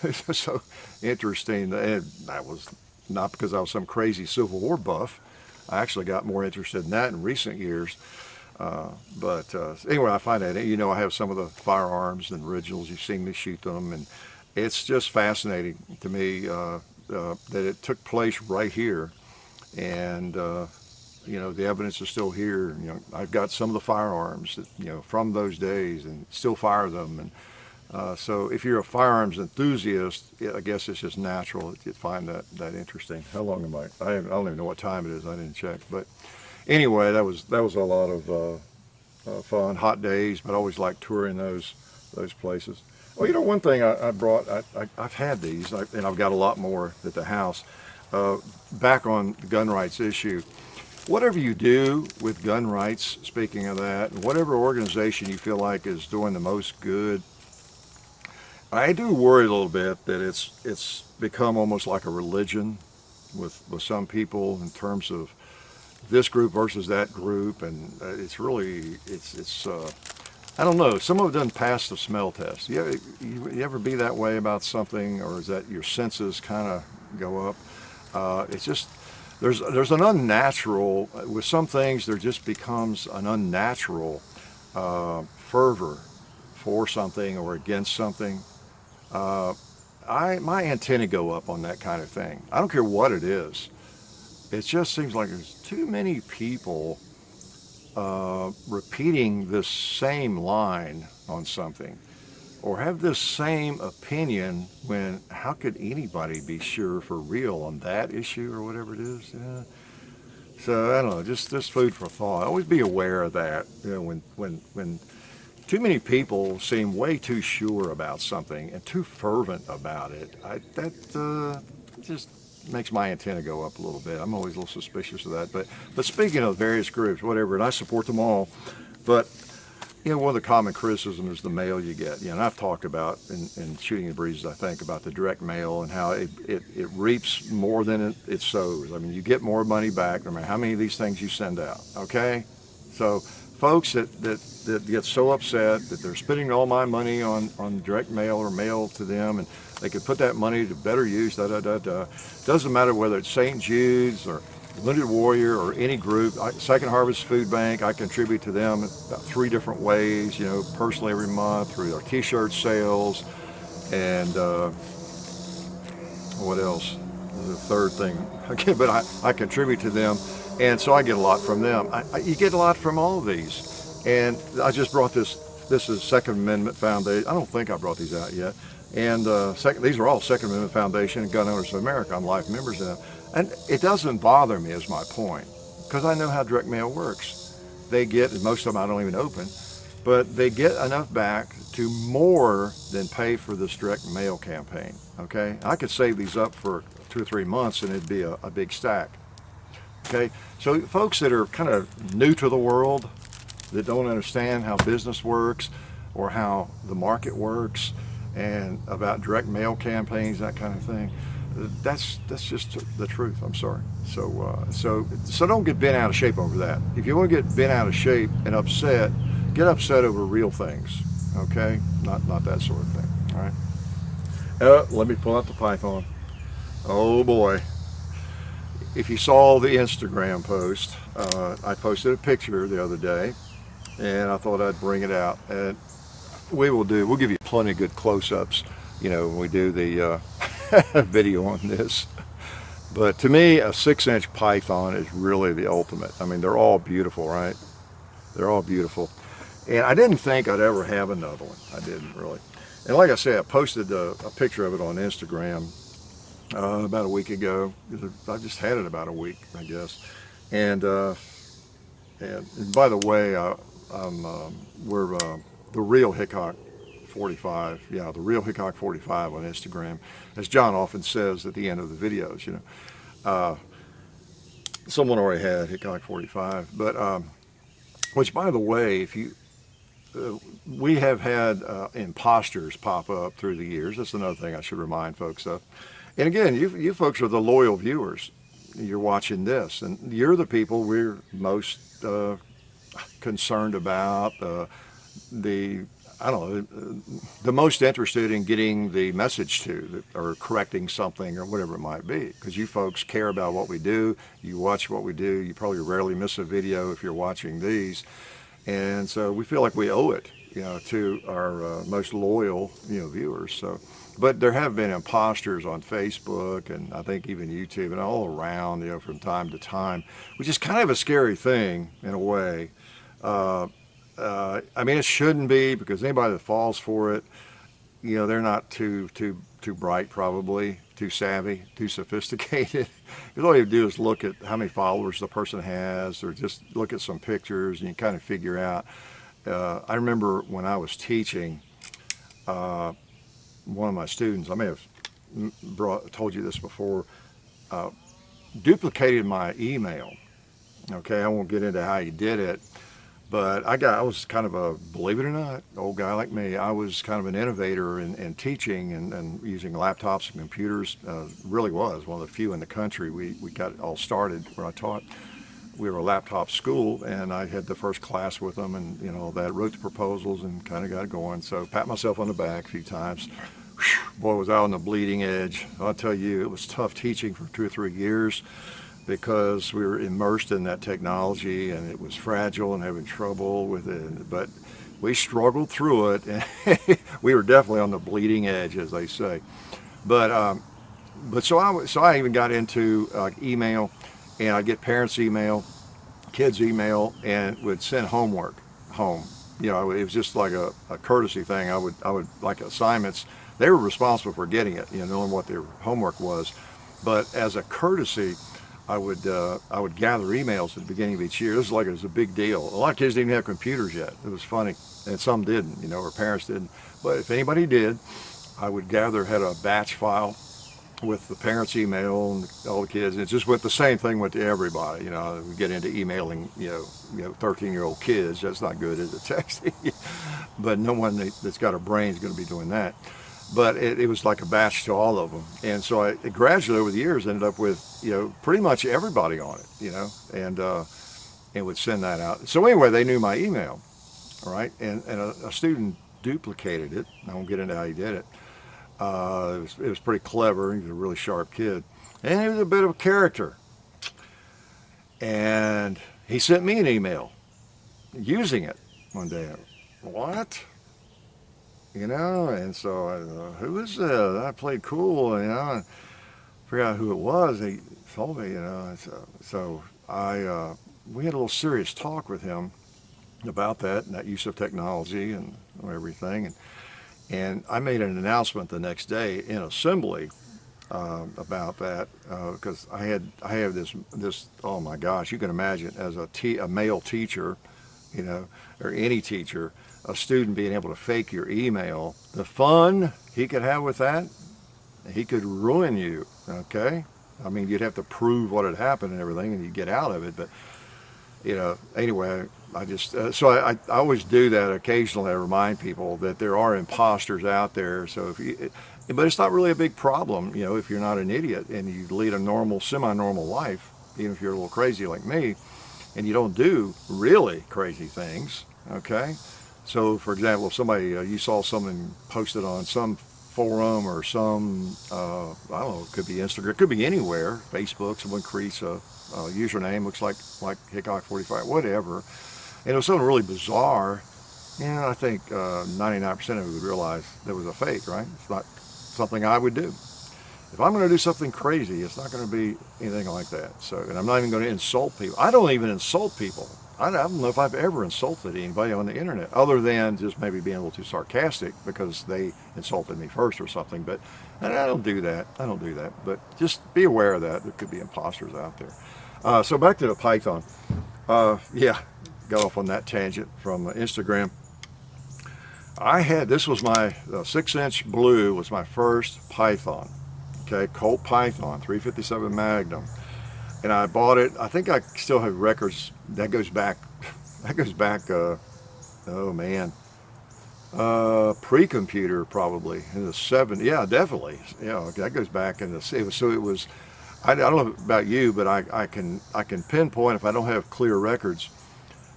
S1: It was so interesting. And that was not because I was some crazy Civil War buff. I actually got more interested in that in recent years. But anyway, I find that, I have some of the firearms and originals. You've seen me shoot them. And it's just fascinating to me that it took place right here. And the evidence is still here. I've got some of the firearms that, from those days, and still fire them. And so if you're a firearms enthusiast, I guess it's just natural that you'd find that interesting. How long am I? I don't even know what time it is. I didn't check. But anyway, that was a lot of fun, hot days. But I always liked touring those places. Well, one thing I brought, I've had these, and I've got a lot more at the house. Back on the gun rights issue. Whatever you do with gun rights, speaking of that, whatever organization you feel like is doing the most good, I do worry a little bit that it's become almost like a religion with some people in terms of this group versus that group, and it's really, I don't know, some of it doesn't pass the smell test. You ever be that way about something, or is that your senses kind of go up? It's just, there's an unnatural, with some things there just becomes an unnatural fervor for something or against something. My antennae go up on that kind of thing. I don't care what it is. It just seems like there's too many people repeating this same line on something, or have this same opinion when how could anybody be sure for real on that issue or whatever it is? Yeah. So I don't know, just food for thought. Always be aware of that. When too many people seem way too sure about something and too fervent about it, that just makes my antenna go up a little bit. I'm always a little suspicious of that. But speaking of various groups, whatever, and I support them all, but one of the common criticisms is the mail you get. And I've talked about in Shooting the Breezes, I think, about the direct mail and how it reaps more than it sows. I mean, you get more money back no matter how many of these things you send out, okay? So folks that get so upset that they're spending all my money on direct mail or mail to them, and they could put that money to better use, Doesn't matter whether it's St. Jude's or Wounded Warrior or any group. Second Harvest Food Bank, I contribute to them about 3 different ways, personally every month through our t-shirt sales, and what else? The third thing, but I contribute to them, and so I get a lot from them. You get a lot from all of these, and I just brought this. This is Second Amendment Foundation. I don't think I brought these out yet, and these are all Second Amendment Foundation and Gun Owners of America. I'm life members in them. And it doesn't bother me, is my point, because I know how direct mail works. They get, and most of them I don't even open, but they get enough back to more than pay for this direct mail campaign, okay? I could save these up for 2 or 3 months and it'd be a big stack, okay? So folks that are kind of new to the world, that don't understand how business works or how the market works and about direct mail campaigns, that kind of thing, that's just the truth. I'm sorry. So don't get bent out of shape over that. If you want to get bent out of shape and upset, get upset over real things, okay? Not that sort of thing. All right. Let me pull out the Python. Oh boy! If you saw the Instagram post, I posted a picture the other day, and I thought I'd bring it out. And we'll give you plenty of good close-ups, when we do the video on this. But to me, a 6-inch python is really the ultimate. I mean, they're all beautiful, right? They're all beautiful. And I didn't think I'd ever have another one. I didn't really. And like I said, I posted a picture of it on Instagram about a week ago. I just had it about a week, I guess. And by the way, we're the real Hickok 45, the real Hickok 45 on Instagram, as John often says at the end of the videos. Someone already had Hickok 45, but which, by the way, if you we have had imposters pop up through the years. That's another thing I should remind folks of. And again, you folks are the loyal viewers. You're watching this, and you're the people we're most concerned about. The most interested in getting the message to, or correcting something, or whatever it might be, because you folks care about what we do. You watch what we do. You probably rarely miss a video if you're watching these, and so we feel like we owe it, to our most loyal, viewers. So, but there have been imposters on Facebook, and I think even YouTube, and all around, from time to time, which is kind of a scary thing in a way. I mean, it shouldn't be, because anybody that falls for it, they're not too bright, probably, too savvy, too sophisticated. Because all you do is look at how many followers the person has, or just look at some pictures, and you kind of figure out. I remember when I was teaching, one of my students, I may have told you this before, duplicated my email. Okay, I won't get into how he did it. But I was kind of a, believe it or not, old guy like me, I was kind of an innovator in teaching and using laptops and computers. Really was one of the few in the country. We got it all started where I taught. We were a laptop school, and I had the first class with them, and all that, wrote the proposals and kind of got it going. So pat myself on the back a few times. Whew, boy, was I on the bleeding edge. I'll tell you, it was tough teaching for 2 or 3 years, because we were immersed in that technology, and it was fragile and having trouble with it. But we struggled through it, and we were definitely on the bleeding edge, as they say. But so I even got into email, and I'd get parents' email kids' email and would send homework home. You know, it was just like a courtesy thing. I would like assignments. They were responsible for getting it, you know, knowing what their homework was. But as a courtesy, I would gather emails at the beginning of each year. This is like it was a big deal. A lot of kids didn't even have computers yet. It was funny, and some didn't, you know, or parents didn't. But if anybody did, I would had a batch file with the parents' email and all the kids. And it just went the same thing went to everybody. You know, we get into emailing, you know, 13-year-old kids. That's not good, is it? Texting. But no one that's got a brain is going to be doing that. But it was like a batch to all of them. And so I gradually over the years ended up with, you know, pretty much everybody on it, you know, and would send that out. So anyway, they knew my email, all right? And a student duplicated it. I won't get into how he did it. It was pretty clever. He was a really sharp kid. And he was a bit of a character. And he sent me an email using it one day. What? You know, and so I who is this? I played cool, you know, and figured out who it was. He told me, you know, so we had a little serious talk with him about that and that use of technology and everything. And I made an announcement the next day in assembly about that because I have this, oh my gosh, you can imagine as a male teacher, you know, or any teacher, a student being able to fake your email, the fun he could have with that, he could ruin you, okay? I mean, you'd have to prove what had happened and everything and you'd get out of it, but, you know, anyway, I just, so I always do that occasionally. I remind people that there are imposters out there, so but it's not really a big problem, you know, if you're not an idiot and you lead a normal, semi-normal life, even if you're a little crazy like me, and you don't do really crazy things, okay? So, for example, if somebody, you saw something posted on some forum or some, I don't know, it could be Instagram, it could be anywhere, Facebook, someone creates a username, looks like Hickok45, whatever, and it was something really bizarre, you know, I think 99% of it would realize that was a fake, right? It's not something I would do. If I'm going to do something crazy, it's not going to be anything like that. So, and I'm not even going to insult people. I don't even insult people. I don't know if I've ever insulted anybody on the internet, other than just maybe being a little too sarcastic because they insulted me first or something. But I don't do that. I don't do that. But just be aware of that. There could be imposters out there. So back to the Python. Yeah, got off on that tangent from Instagram. This was my 6-inch blue was my first Python. Okay, Colt Python 357 Magnum. And I bought it. I think I still have records. That goes back. Oh man, pre-computer probably in the 70s. Yeah, definitely. Yeah, that goes back in the. I don't know about you, but I can pinpoint if I don't have clear records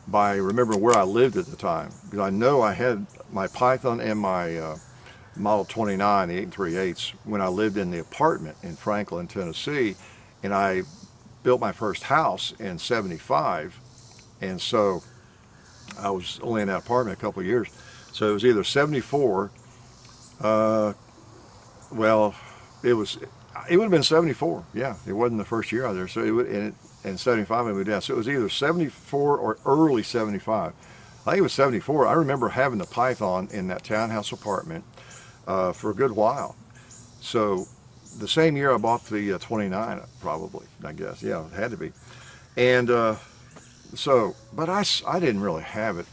S1: by remembering where I lived at the time, because I know I had my Python and my Model 29, the 8 3/8, when I lived in the apartment in Franklin, Tennessee, and I built my first house in 75, and so I was only in that apartment a couple of years. So it was either 74, well, it would have been 74, yeah, it wasn't the first year out there, so it would, and 75 I moved down, so it was either 74 or early 75. I think it was 74. I remember having the Python in that townhouse apartment for a good while. So the same year I bought the 29, probably, I guess. Yeah, it had to be. And but I didn't really have it.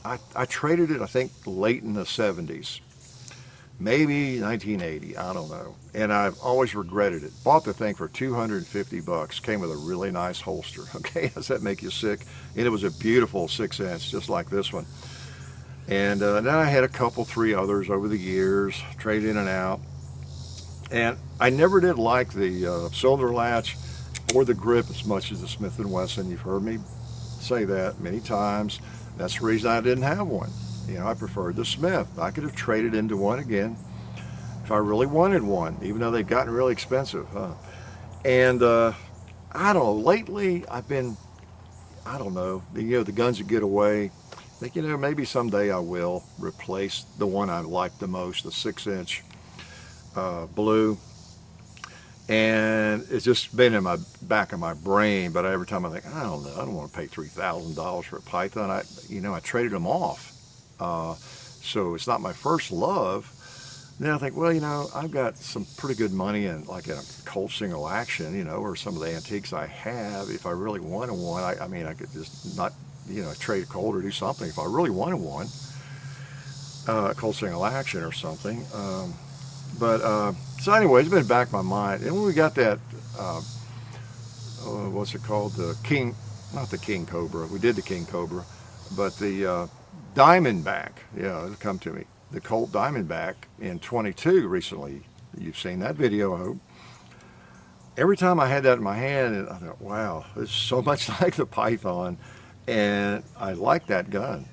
S1: I traded it, I think, late in the 70s. Maybe 1980, I don't know. And I've always regretted it. Bought the thing for $250. Came with a really nice holster. Okay, does that make you sick? And it was a beautiful 6-inch, just like this one. And then I had three others over the years, trade in and out. And I never did like the cylinder latch or the grip as much as the Smith & Wesson. You've heard me say that many times. That's the reason I didn't have one. You know, I preferred the Smith. I could have traded into one again if I really wanted one, even though they've gotten really expensive. And I don't know, lately I've been, I don't know, you know, the guns that get away. I think, you know, maybe someday I will replace the one I like the most, the 6-inch blue. And it's just been in my back of my brain. But every time I think, I don't know, I don't want to pay $3,000 for a python. I traded them off. So it's not my first love. Then I think, well, I've got some pretty good money in like a Colt single action, or some of the antiques I have. If I really wanted one, I could just not, trade a Colt or do something. If I really wanted one, Colt single action or something. So anyway, it's been back in my mind. And when we got that, what's it called? Not the King Cobra. We did the King Cobra, but the Diamondback. Yeah, it'll come to me. The Colt Diamondback in 22 recently. You've seen that video, I hope. Every time I had that in my hand, I thought, wow, it's so much like the Python, and I like that gun.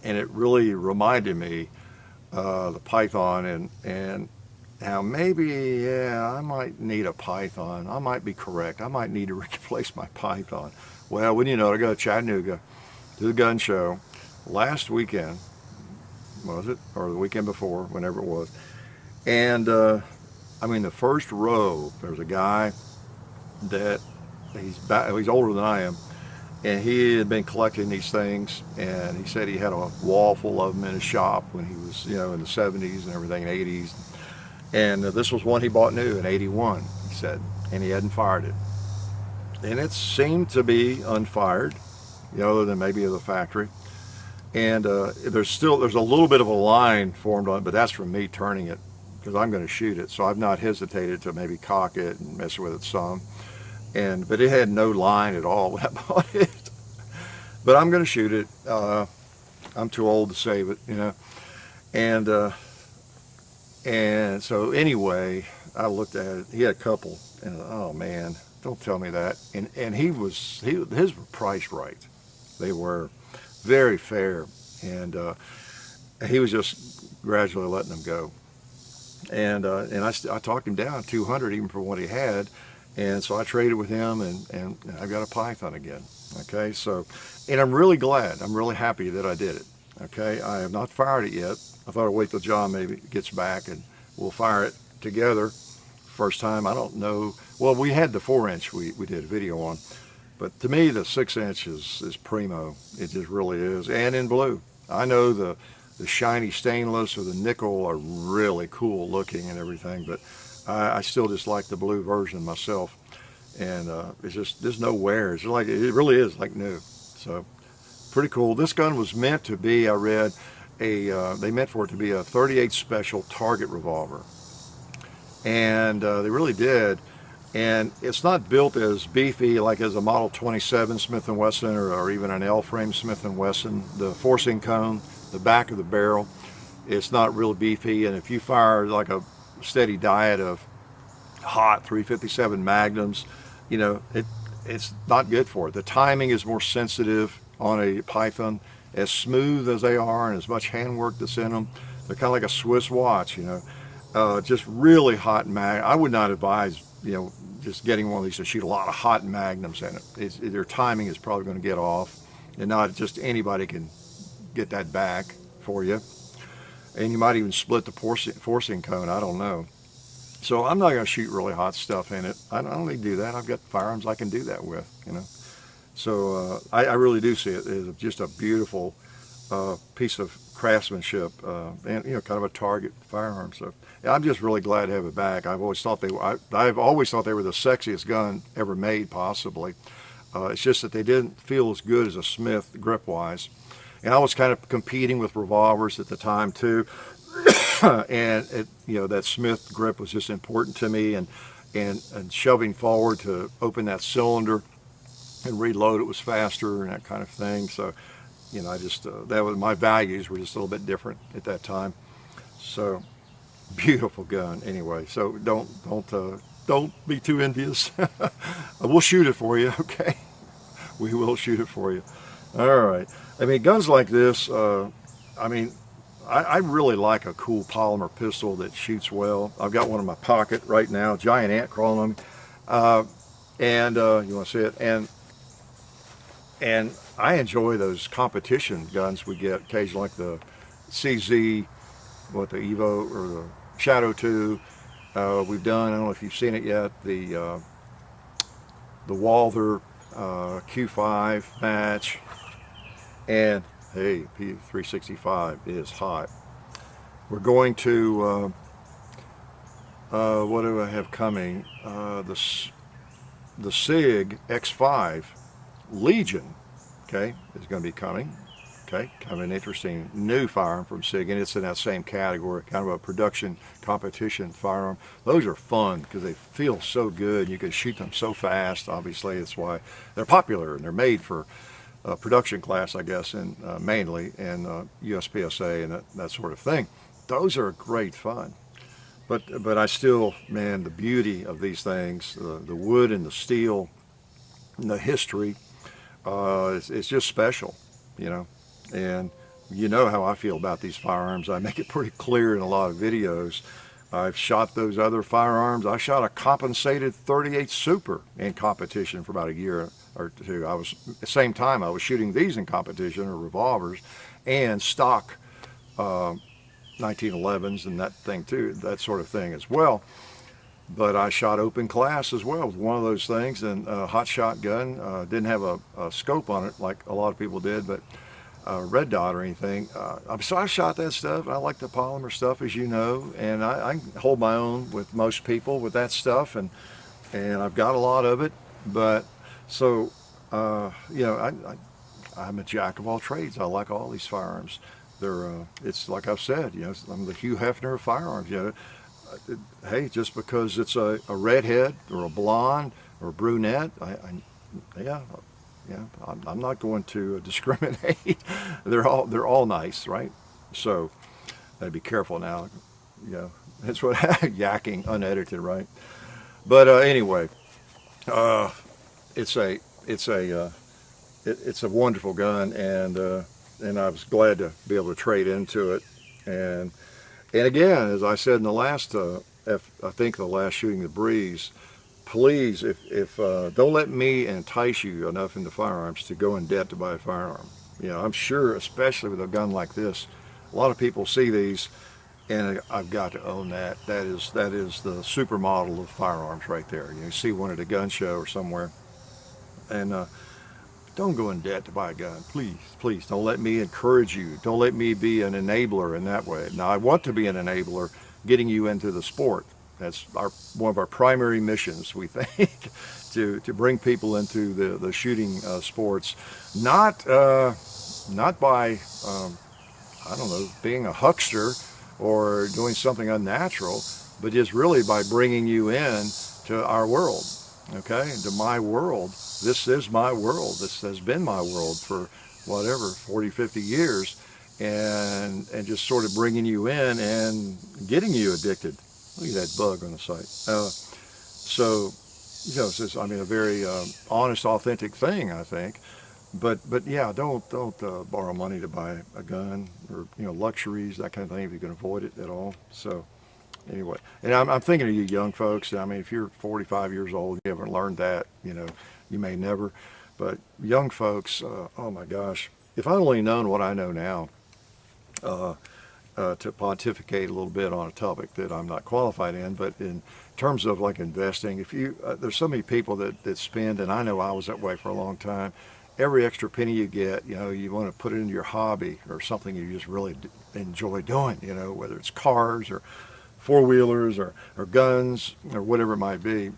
S1: And it really reminded me the Python and how maybe, I might need a Python. I might be correct. I might need to replace my Python. Well, wouldn't you know it, I go to Chattanooga to the gun show last weekend, was it? Or the weekend before, whenever it was. And, the first row, there's a guy that he's older than I am, and he had been collecting these things, and he said he had a wall full of them in his shop when he was, in the 70s and everything, 80s. And this was one he bought new in 81, he said, and he hadn't fired it. And it seemed to be unfired, other than maybe of the factory. And there's a little bit of a line formed on it, but that's from me turning it, because I'm going to shoot it. So I've not hesitated to maybe cock it and mess with it some. But it had no line at all when I bought it. But I'm going to shoot it. I'm too old to save it, And so anyway, I looked at it. He had a couple, and oh man, don't tell me that. And his were priced right. They were very fair, and he was just gradually letting them go. And I talked him down 200 even for what he had. And so I traded with him, and I've got a Python again. Okay, so, and I'm really glad, I'm really happy that I did it. Okay, I have not fired it yet. I thought I'd wait till John maybe gets back and we'll fire it together. First time, I don't know. Well, we had the 4-inch we did a video on, but to me the 6-inch is primo. It just really is, and in blue. I know the shiny stainless or the nickel are really cool looking and everything, but I still just like the blue version myself. And it's just, there's no wear. It's like, it really is like new. So pretty cool. This gun was meant to be, I read, they meant for it to be a 38 special target revolver. And they really did. And it's not built as beefy like as a Model 27 Smith & Wesson or even an L-frame Smith & Wesson. The forcing cone, the back of the barrel, it's not real beefy. And if you fire like a steady diet of hot 357 Magnums, it's not good for it. The timing is more sensitive on a Python. As smooth as they are and as much handwork that's in them, they're kind of like a Swiss watch, just really hot I would not advise, just getting one of these to shoot a lot of hot Magnums in it. Their timing is probably going to get off, and not just anybody can get that back for you. And you might even split the forcing cone, I don't know. So I'm not going to shoot really hot stuff in it. I don't need to do that. I've got firearms I can do that with, So I really do see it as just a beautiful piece of craftsmanship and kind of a target firearm. So yeah, I'm just really glad to have it back. I've always thought they were the sexiest gun ever made, possibly. It's just that they didn't feel as good as a Smith grip-wise. And I was kind of competing with revolvers at the time too. And that Smith grip was just important to me, and shoving forward to open that cylinder and reload it was faster and that kind of thing. So, I just that was, my values were just a little bit different at that time. So, beautiful gun anyway. So don't be too envious. We'll shoot it for you, okay? We will shoot it for you. All right. Guns like this. I really like a cool polymer pistol that shoots well. I've got one in my pocket right now, giant ant crawling on me. You want to see it? And I enjoy those competition guns we get occasionally, like the CZ, the Evo or the Shadow 2. We've done, I don't know if you've seen it yet, the Walther Q5 match, and hey, P365 is hot. We're going to, what do I have coming? The SIG X5 Legion, okay, is going to be coming. Okay, kind of an interesting new firearm from SIG, and it's in that same category, kind of a production competition firearm. Those are fun because they feel so good. You can shoot them so fast. Obviously, that's why they're popular, and they're made for production class, I guess, and mainly, and USPSA and that sort of thing. Those are great fun. But I still, man, the beauty of these things, the wood and the steel, and the history, it's just special, you know. And you know how I feel about these firearms. I make it pretty clear in a lot of videos. I've shot those other firearms. I shot a compensated 38 Super in competition for about a year or two. At the same time I was shooting these in competition, or revolvers, and stock 1911s and that thing too, that sort of thing as well. But I shot open class as well with one of those things, and a hot shotgun. Didn't have a scope on it like a lot of people did, but red dot or anything. So I shot that stuff. I like the polymer stuff, as you know, and I hold my own with most people with that stuff, and I've got a lot of it. But so you know, I'm a jack of all trades. I like all these firearms. They're it's like I've said, you know, I'm the Hugh Hefner of firearms. You know, hey, just because it's a redhead or a blonde or a brunette, yeah. Yeah, I'm not going to discriminate. They're all nice, right? So, I'd be careful now. You know, that's what yakking unedited, right? But anyway, it's a wonderful gun, and I was glad to be able to trade into it. And again, as I said in the last, I think the last Shooting the Breeze. Please, if don't let me entice you enough into firearms to go in debt to buy a firearm. You know, I'm sure, especially with a gun like this, a lot of people see these, and I've got to own that. That is the supermodel of firearms right there. You see one at a gun show or somewhere, and don't go in debt to buy a gun. Please don't let me encourage you. Don't let me be an enabler in that way. Now, I want to be an enabler, getting you into the sport. That's one of our primary missions, we think, to bring people into the shooting sports, not by I don't know, being a huckster or doing something unnatural, but just really by bringing you in to our world, okay, to my world. This is my world. This has been my world for whatever 40, 50 years, and just sort of bringing you in and getting you addicted. Look at that bug on the site. So, you know, it's just, I mean, a very honest, authentic thing, I think. But yeah, don't borrow money to buy a gun, or, you know, luxuries, that kind of thing, if you can avoid it at all. So anyway, and I'm thinking of you young folks. I mean, if you're 45 years old, you haven't learned that, you know, you may never. But young folks, oh my gosh, if I'd only known what I know now, to pontificate a little bit on a topic that I'm not qualified in, but in terms of like investing, if you there's so many people that spend, and I know I was that way for a long time, every extra penny you get, you know, you want to put it into your hobby or something you just really enjoy doing, you know, whether it's cars or four-wheelers or guns or whatever it might be.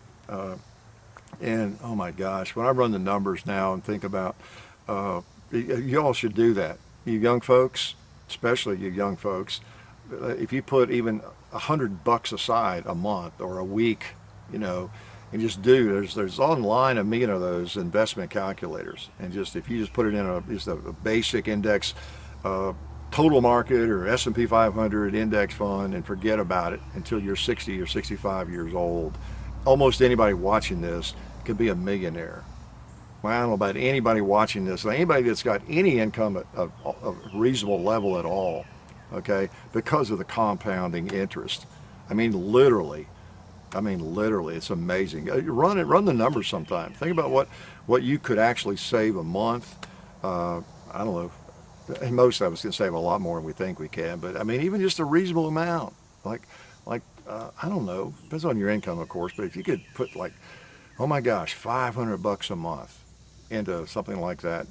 S1: And oh my gosh, when I run the numbers now and think about, you all should do that. You young folks, especially you young folks, if you put even $100 aside a month or a week, you know, and just there's online a million of those investment calculators, and just if you just put it in just a basic index total market or S&P 500 index fund and forget about it until you're 60 or 65 years old, almost anybody watching this could be a millionaire. Well, I don't know about anybody watching this, anybody that's got any income at a reasonable level at all, okay, because of the compounding interest. I mean, literally, it's amazing. Run the numbers sometime. Think about what you could actually save a month. I don't know. And most of us can save a lot more than we think we can, but I mean, even just a reasonable amount, like I don't know, depends on your income, of course, but if you could put like, oh my gosh, $500 a month into something like that,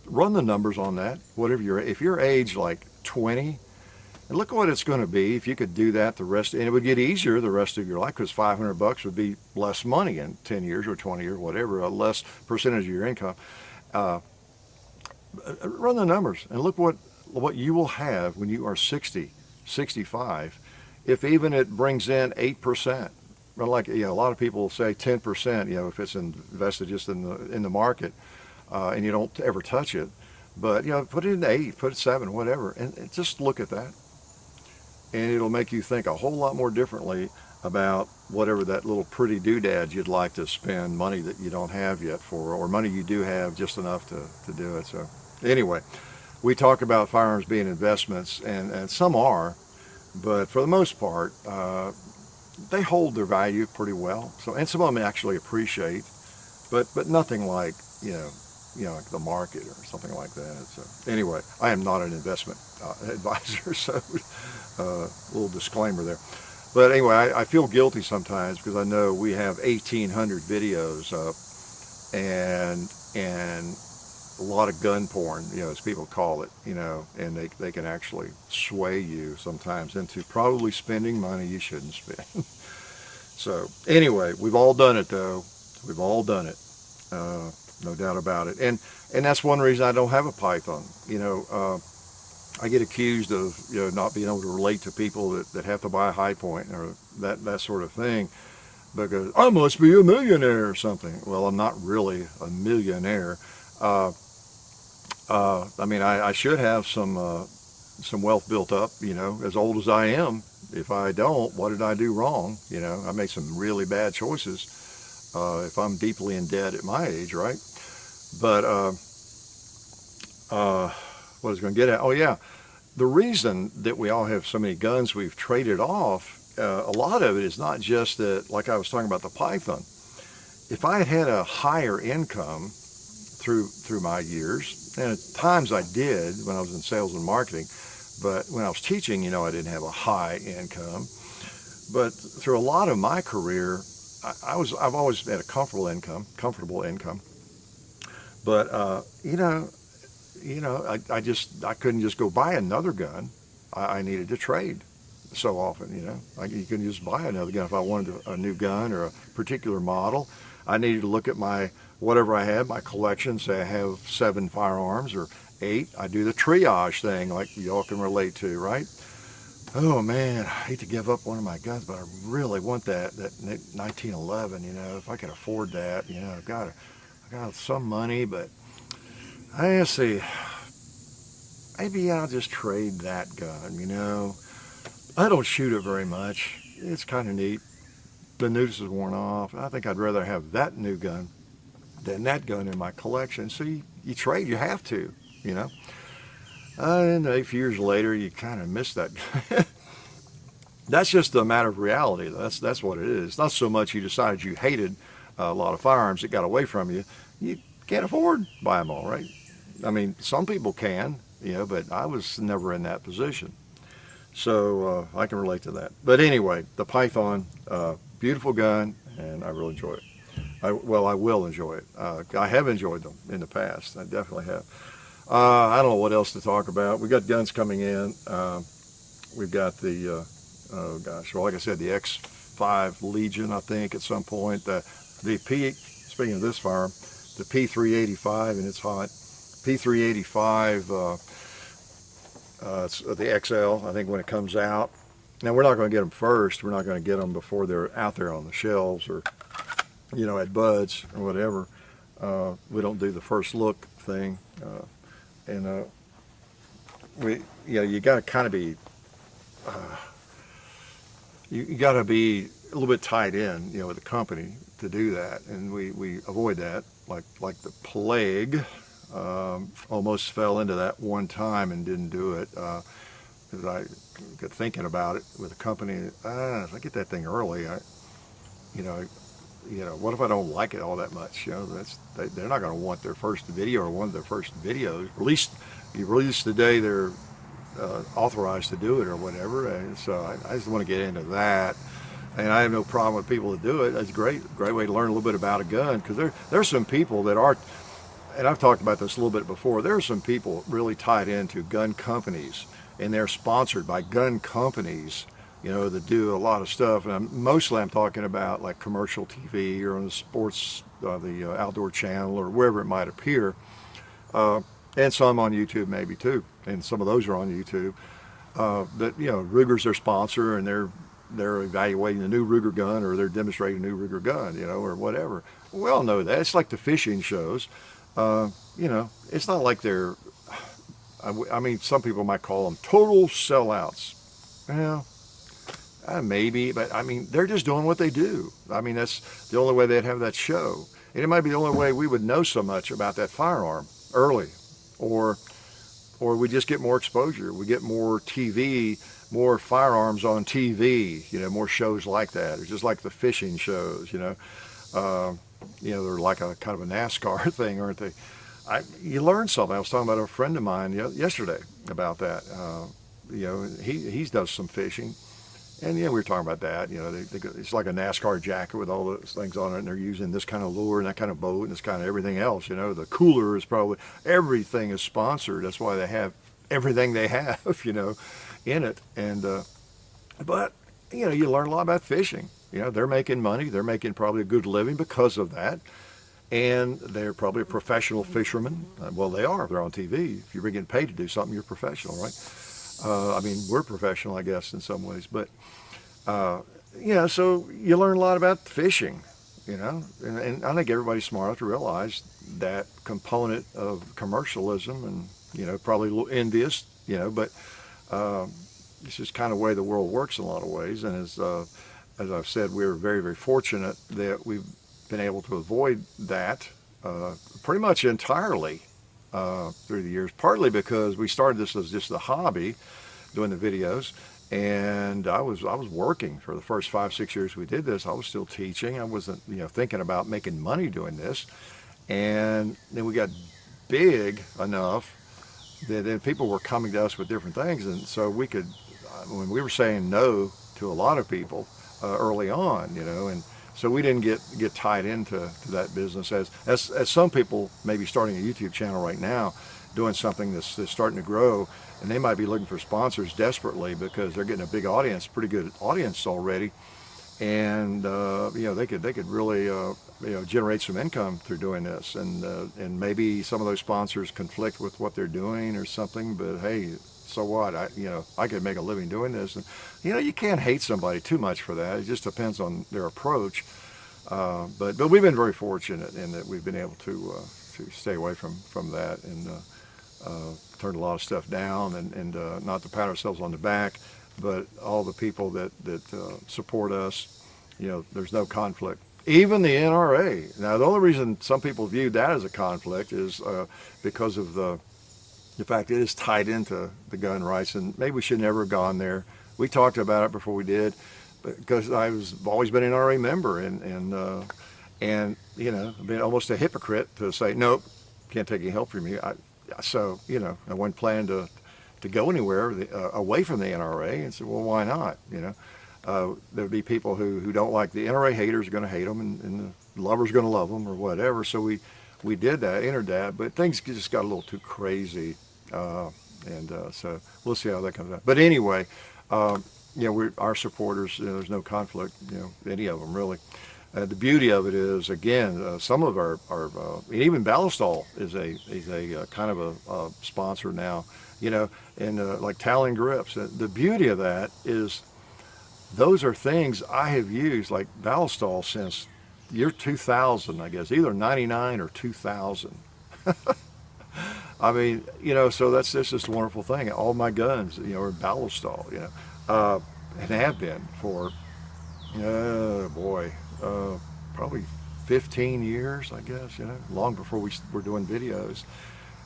S1: run the numbers on that. If you're age like 20, and look at what it's going to be if you could do that and it would get easier the rest of your life, because $500 would be less money in 10 years or 20 years, whatever, a less percentage of your income. Run the numbers and look what you will have when you are 60, 65, if even it brings in 8%. Well, like, a lot of people say 10%, if it's invested just in the market, and you don't ever touch it. But, put it in 8, put it 7, whatever, and just look at that. And it'll make you think a whole lot more differently about whatever that little pretty doodad you'd like to spend money that you don't have yet for, or money you do have just enough to do it. So anyway, we talk about firearms being investments, and some are, but for the most part, they hold their value pretty well. So, and some of them actually appreciate, but nothing like, like the market or something like that. So anyway, I am not an investment advisor, so a little disclaimer there. But anyway, I feel guilty sometimes because I know we have 1,800 videos up, and a lot of gun porn, as people call it, and they can actually sway you sometimes into probably spending money you shouldn't spend. So anyway, we've all done it though. We've all done it. No doubt about it. And that's one reason I don't have a Python. I get accused of not being able to relate to people that have to buy a High Point or that sort of thing, because I must be a millionaire or something. Well, I'm not really a millionaire. I mean, I should have some wealth built up, as old as I am. If I don't, what did I do wrong? I made some really bad choices. If I'm deeply in debt at my age, right? But what I was going to get at? Oh yeah, the reason that we all have so many guns we've traded off, a lot of it is not just that, like I was talking about the Python. If I had had a higher income through my years, and at times I did when I was in sales and marketing, but when I was teaching, I didn't have a high income. But through a lot of my career, I've always had a comfortable income. But I couldn't just go buy another gun. I needed to trade so often. You couldn't just buy another gun. If I wanted a new gun or a particular model, I needed to look at whatever I had, my collection. Say I have 7 firearms or 8. I do the triage thing, like y'all can relate to, right? Oh man, I hate to give up one of my guns, but I really want that 1911. If I could afford that, I got some money, but I see. Maybe I'll just trade that gun. I don't shoot it very much. It's kind of neat. The noose is worn off. I think I'd rather have that new gun than that gun in my collection. So you trade. You have to. And a few years later, you kind of miss that. That's just a matter of reality. That's what it is. It's not so much you decided you hated a lot of firearms that got away from you. You can't afford to buy them all, right? I mean, some people can, but I was never in that position. So I can relate to that. But anyway, the Python, beautiful gun, and I really enjoy it. I will enjoy it. I have enjoyed them in the past. I definitely have. I don't know what else to talk about. We've got guns coming in. We've got the, like I said, the X5 Legion, I think, at some point. The speaking of this firearm, the P385, and it's hot. P385, it's the XL, I think, when it comes out. Now, we're not going to get them first. We're not going to get them before they're out there on the shelves or, at Buds or whatever. We don't do the first look thing. You got to kind of be, you got to be a little bit tied in, with the company to do that, and we avoid that like the plague. Almost fell into that one time and didn't do it because I got thinking about it with the company. If I get that thing early, what if I don't like it all that much? They're not going to want their first video or one of their first videos. Release the day they're authorized to do it or whatever. And so I just want to get into that. And I have no problem with people that do it. That's great way to learn a little bit about a gun, because there's some people that are, and I've talked about this a little bit before, there are some people really tied into gun companies, and they're sponsored by gun companies, that do a lot of stuff. And mostly I'm talking about like commercial TV or on the sports, the outdoor channel or wherever it might appear, and some on YouTube maybe too. And some of those are on YouTube. That Ruger's their sponsor, and they're evaluating a new Ruger gun, or they're demonstrating a new Ruger gun, or whatever. We all know that. It's like the fishing shows. It's not like they're, I mean, some people might call them total sellouts. Well, maybe, but I mean, they're just doing what they do. I mean, that's the only way they'd have that show. And it might be the only way we would know so much about that firearm early, or we just get more exposure. We get more TV, more firearms on TV, more shows like that. It's just like the fishing shows, they're like a kind of a NASCAR thing, aren't they? You learn something. I was talking about a friend of mine yesterday about that. He does some fishing, and we were talking about that. It's like a NASCAR jacket with all those things on it, and they're using this kind of lure and that kind of boat and this kind of everything else. The cooler is probably, everything is sponsored. That's why they have everything they have, in it. And but you learn a lot about fishing. They're making money. They're making probably a good living because of that. And they're probably a professional fisherman. Well, they are. They're on TV. If you're getting paid to do something, you're professional, right? I mean, we're professional, I guess, in some ways. But, so you learn a lot about fishing, And I think everybody's smart enough to realize that component of commercialism, and, probably a little envious, but it's just kind of the way the world works in a lot of ways. And as I've said, we're very, very fortunate that we've been able to avoid that pretty much entirely through the years, partly because we started this as just a hobby, doing the videos, and I was working for the first 5-6 years we did this. I was still teaching. I wasn't thinking about making money doing this, and then we got big enough that then people were coming to us with different things, and so we could, when we were saying no to a lot of people early on, and so we didn't get tied into that business as some people may be starting a YouTube channel right now, doing something that's starting to grow, and they might be looking for sponsors desperately because they're getting a big audience, pretty good audience already, and they could really generate some income through doing this, and maybe some of those sponsors conflict with what they're doing or something, but hey, so what? I could make a living doing this, and you can't hate somebody too much for that. It just depends on their approach. But we've been very fortunate in that we've been able to stay away from that, and turned a lot of stuff down, and not to pat ourselves on the back, but all the people that support us, there's no conflict. Even the NRA. Now, the only reason some people view that as a conflict is because of the fact it is tied into the gun rights, and maybe we should never have gone there. We talked about it before we did, because I've always been an NRA member, and been almost a hypocrite to say, nope, can't take any help from you. So I wasn't planning to go anywhere away from the NRA, and said, well, why not? There'd be people who don't like the NRA. Haters are going to hate them, and the lovers are going to love them, or whatever. So we did that, entered that, but things just got a little too crazy, so we'll see how that comes out. But anyway, we're our supporters. There's no conflict, any of them really. The beauty of it is, again, some of our even Ballistol is a kind of a sponsor now, and like Talon grips. The beauty of that is, those are things I have used, like Ballistol, since year 2000, I guess, either 99 or 2000. I mean, so that's just a wonderful thing. All my guns, are Ballistol, and have been for, probably 15 years, I guess, long before we were doing videos.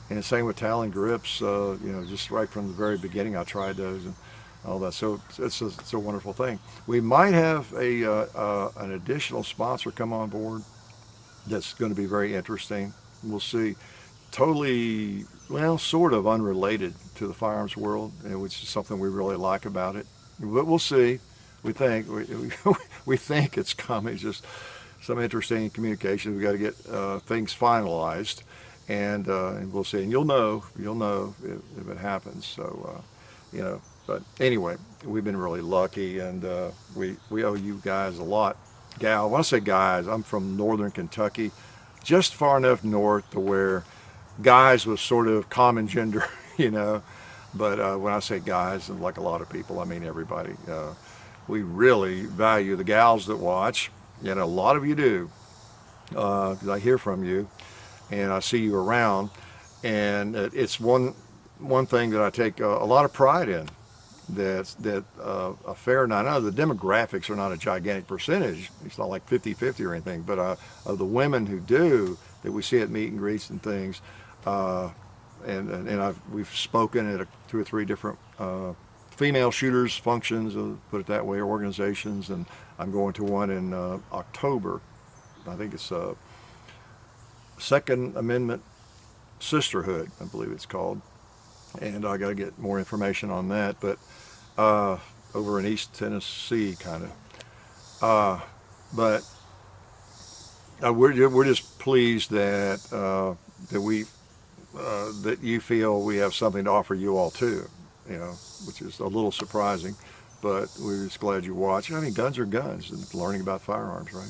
S1: And the same with Talon grips, just right from the very beginning, I tried those and all that. So it's a wonderful thing. We might have an additional sponsor come on board that's going to be very interesting. We'll see. totally, well, sort of unrelated to the firearms world, which is something we really like about it. But we'll see. We think it's coming. It's just some interesting communication. We got to get things finalized, and we'll see. And you'll know if it happens. So, But anyway, we've been really lucky, and we owe you guys a lot. Gal, when I say guys, I'm from northern Kentucky, just far enough north to where guys was sort of common gender, But when I say guys, and like a lot of people, I mean everybody. We really value the gals that watch, and a lot of you do, because I hear from you, and I see you around, and it's one thing that I take a lot of pride in. That a fair amount. I know the demographics are not a gigantic percentage. It's not like 50-50 or anything, but of the women who do, that we see at meet and greets and things, we've spoken at 2 or 3 different female shooters functions, put it that way, organizations, and I'm going to one in October. I think it's Second Amendment Sisterhood, I believe it's called, and I got to get more information on that. But over in East Tennessee, kind of. But we're just pleased that that you feel we have something to offer you all too, which is a little surprising, but we're just glad you watch. I mean, guns are guns, and learning about firearms, right?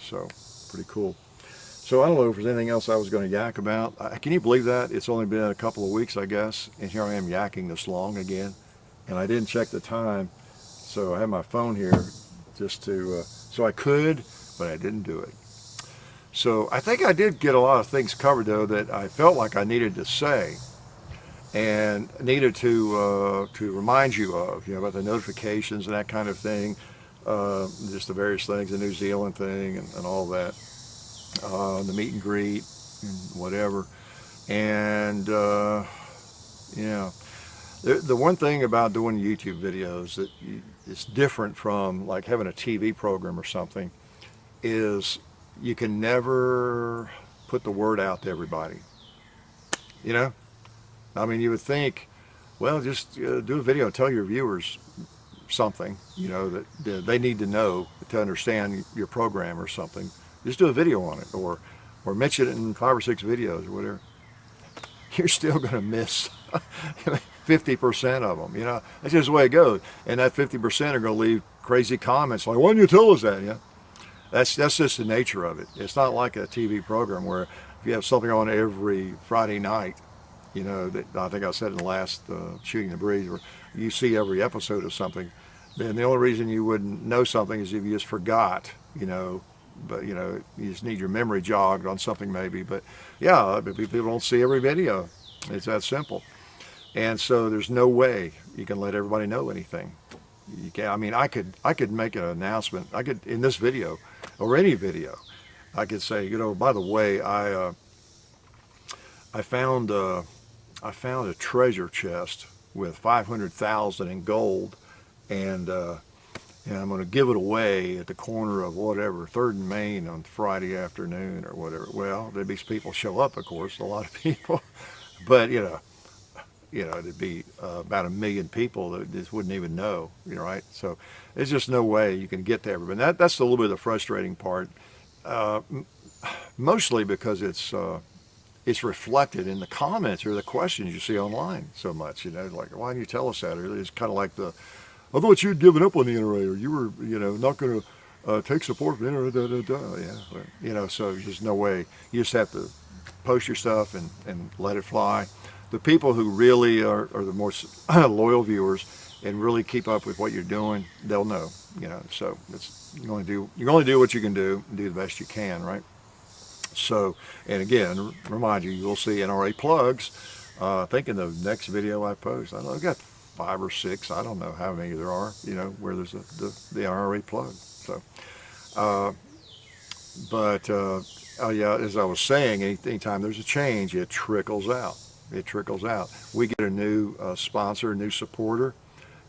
S1: So, pretty cool. So I don't know if there's anything else I was going to yak about. Can you believe that? It's only been a couple of weeks, I guess, and here I am yakking this long again, and I didn't check the time, so I have my phone here just to, so I could, but I didn't do it. So I think I did get a lot of things covered, though, that I felt like I needed to say and needed to remind you of, about the notifications and that kind of thing, just the various things, the New Zealand thing and all that, the meet and greet and whatever. And, the one thing about doing YouTube videos that is different from like having a TV program or something is you can never put the word out to everybody. I mean, you would think, well, just do a video and tell your viewers something, that they need to know to understand your program or something. Just do a video on it, or mention it in 5 or 6 videos or whatever. You're still going to miss 50% of them. That's just the way it goes. And that 50% are going to leave crazy comments like, "Why didn't you tell us that?" That's just the nature of it. It's not like a TV program where if you have something on every Friday night, that I think I said in the last Shooting the Breeze, where you see every episode of something, then the only reason you wouldn't know something is if you just forgot, but you just need your memory jogged on something maybe. But yeah, people don't see every video. It's that simple. And so there's no way you can let everybody know anything. You can't. I mean, I could make an announcement. I could, in this video or any video, I could say, by the way, I found a treasure chest with 500,000 in gold, and I'm going to give it away at the corner of whatever, 3rd and Main on Friday afternoon or whatever. Well, there'd be people show up, of course, a lot of people, but it'd be about 1 million people that just wouldn't even know, right? So there's just no way you can get to everybody. That's a little bit of the frustrating part, mostly because it's reflected in the comments or the questions you see online so much. Like, why didn't you tell us that? Or it's kind of like I thought you'd given up on the internet, or you were, not going to take support from the internet. Yeah, so there's just no way. You just have to post your stuff and let it fly. The people who really are the more loyal viewers and really keep up with what you're doing, they'll know. So you only do what you can do and do the best you can, right? So, and again, remind you, you'll see NRA plugs. I think in the next video I post, I don't know, I've got 5 or 6. I don't know how many there are. Where there's the NRA plug. So, yeah, as I was saying, anytime there's a change, it trickles out. It trickles out. We get a new sponsor, a new supporter.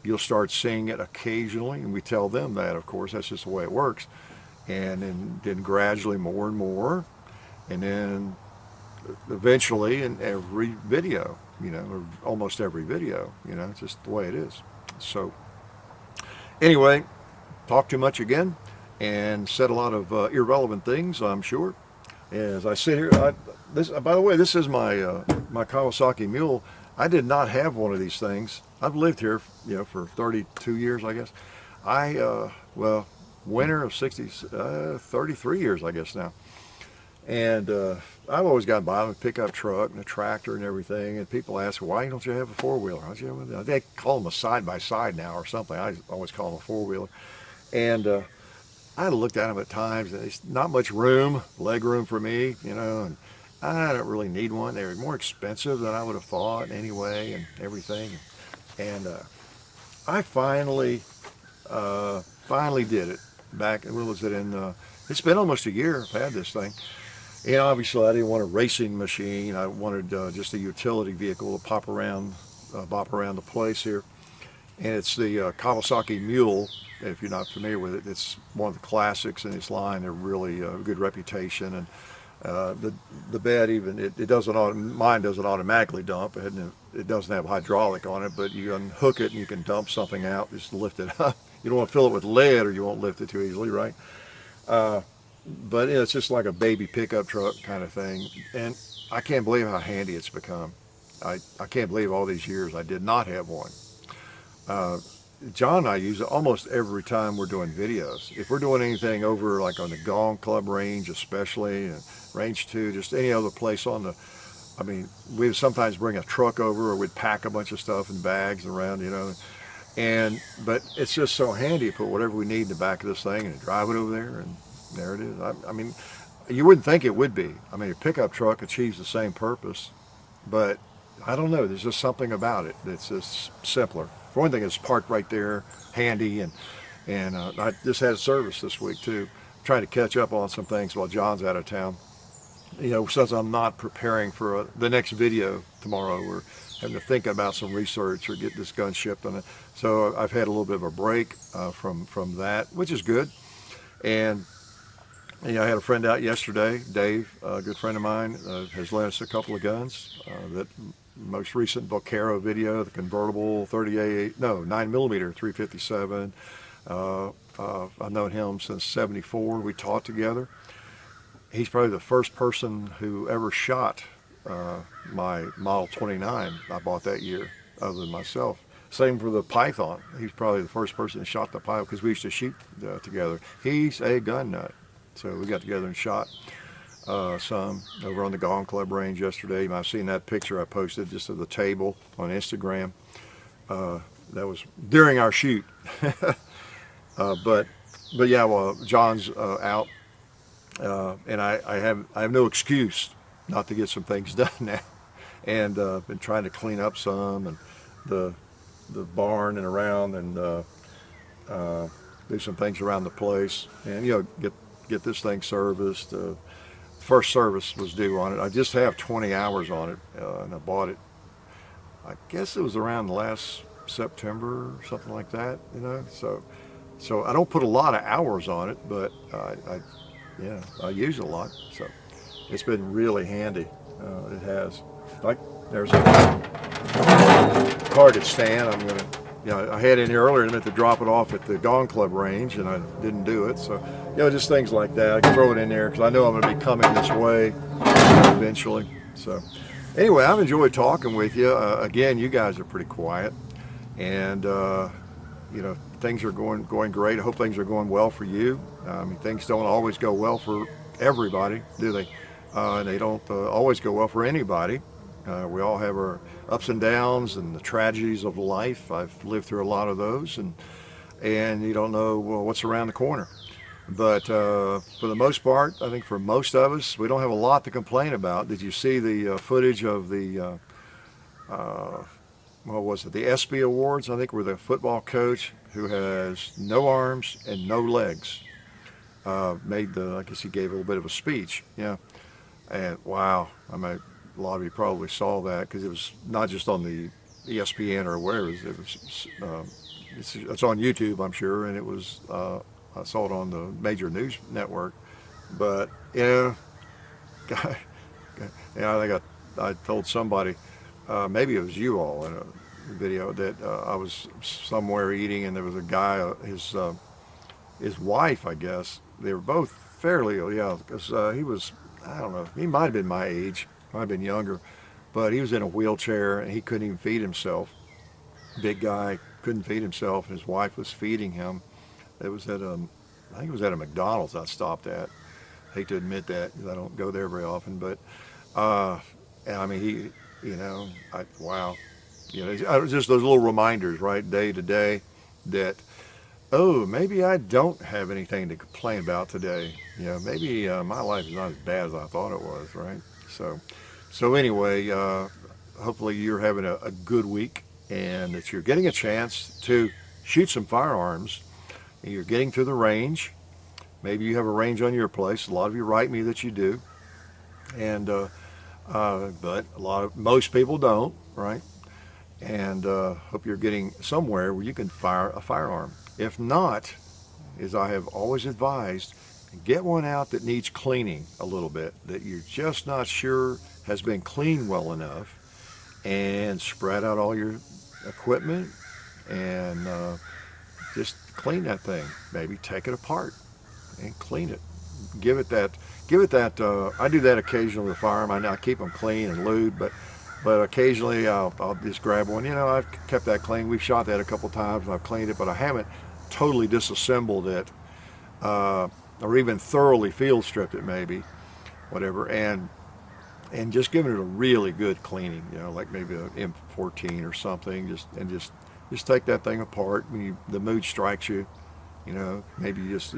S1: You'll start seeing it occasionally, and we tell them that, of course. That's just the way it works. And then gradually more and more. And then eventually in every video, or almost every video. It's just the way it is. So anyway, talked too much again and said a lot of irrelevant things, I'm sure. As I sit here, by the way, this is my my Kawasaki Mule. I did not have one of these things. I've lived here, for 32 years, I guess. Well, winter of 33 years, I guess now. And I've always gotten by with a pickup truck and a tractor and everything. And people ask, why don't you have a four-wheeler? They call them a side-by-side now or something. I always call them a four-wheeler. And I looked at them at times, and there's not much leg room for me, and I don't really need one. They're more expensive than I would have thought anyway, and everything. And I finally did it back. When was it in? It's been almost a year I've had this thing. And obviously I didn't want a racing machine. I wanted just a utility vehicle to bop around the place here. And it's the Kawasaki Mule. If you're not familiar with it, it's one of the classics in its line. They're really good reputation. And the bed even, mine doesn't automatically dump. It doesn't have hydraulic on it, but you unhook it and you can dump something out, just lift it up. You don't want to fill it with lead or you won't lift it too easily, right? But it's just like a baby pickup truck kind of thing. And I can't believe how handy it's become. I can't believe all these years I did not have one. John and I use it almost every time we're doing videos. If we're doing anything over like on the Gong Club range, especially, and range 2, just any other place we'd sometimes bring a truck over, or we'd pack a bunch of stuff in bags around, but it's just so handy to put whatever we need in the back of this thing and drive it over there, and there it is. You wouldn't think it would be. A pickup truck achieves the same purpose, but I don't know, there's just something about it that's just simpler. For one thing, it's parked right there, handy, and I just had a service this week too. Trying to catch up on some things while John's out of town. Since I'm not preparing for the next video tomorrow, we're having to think about some research or get this gun shipped on it. So I've had a little bit of a break from that, which is good. And I had a friend out yesterday, Dave, a good friend of mine, has lent us a couple of guns. That most recent Vaquero video, the convertible 9mm 357. I've known him since '74. We taught together. He's probably the first person who ever shot my Model 29 I bought that year, other than myself. Same for the Python. He's probably the first person that shot the Python, because we used to shoot together. He's a gun nut. So we got together and shot some over on the Gong Club range yesterday. You might have seen that picture I posted just of the table on Instagram. That was during our shoot. But yeah, well, John's out, and I have no excuse not to get some things done now. And been trying to clean up some, and the barn and around, and do some things around the place, and get this thing serviced. First service was due on it. I just have 20 hours on it, and I bought it, I guess it was around last September or something like that, so I don't put a lot of hours on it, but I use it a lot, so it's been really handy. It has. Like, there's a target stand. I'm gonna, I had in here earlier and meant to drop it off at the Gong Club range, and I didn't do it. So, just things like that. I can throw it in there because I know I'm going to be coming this way eventually. So, anyway, I've enjoyed talking with you. Again, you guys are pretty quiet, and things are going great. I hope things are going well for you. Things don't always go well for everybody, do they? And they don't always go well for anybody. We all have our ups and downs and the tragedies of life. I've lived through a lot of those, and you don't know what's around the corner. But for the most part, I think for most of us, we don't have a lot to complain about. Did you see the footage of the what was it? The ESPY Awards, I think, where the football coach who has no arms and no legs I guess he gave a little bit of a speech. Yeah. And wow, a lot of you probably saw that, because it was not just on the ESPN or wherever. It's on YouTube, I'm sure, and it was I saw it on the major news network. But guy I think I told somebody, maybe it was you all in a video, that I was somewhere eating and there was a guy, his wife, I guess, they were both fairly ill, yeah, because he was, I don't know, he might have been my age, might have been younger, but he was in a wheelchair and he couldn't even feed himself. Big guy, couldn't feed himself, and his wife was feeding him. It was at I think it was at a McDonald's I stopped at. Hate to admit that because I don't go there very often, but and I mean wow, just those little reminders, right, day to day, that oh, maybe I don't have anything to complain about today. Maybe my life is not as bad as I thought it was, right? So anyway, hopefully you're having a good week, and that you're getting a chance to shoot some firearms. You're getting to the range. Maybe you have a range on your place. A lot of you write me that you do, and but most people don't, right? And hope you're getting somewhere where you can fire a firearm. If not, as I have always advised, get one out that needs cleaning a little bit, that you're just not sure has been cleaned well enough, and spread out all your equipment and just clean that thing. Maybe take it apart and clean it. Give it that. I do that occasionally with a firearm. I keep them clean and lubed, but occasionally I'll just grab one. I've kept that clean. We've shot that a couple times and I've cleaned it, but I haven't totally disassembled it, or even thoroughly field stripped it, maybe, whatever, and just giving it a really good cleaning. Like maybe an M14 or something. Just take that thing apart when the mood strikes you. Maybe you just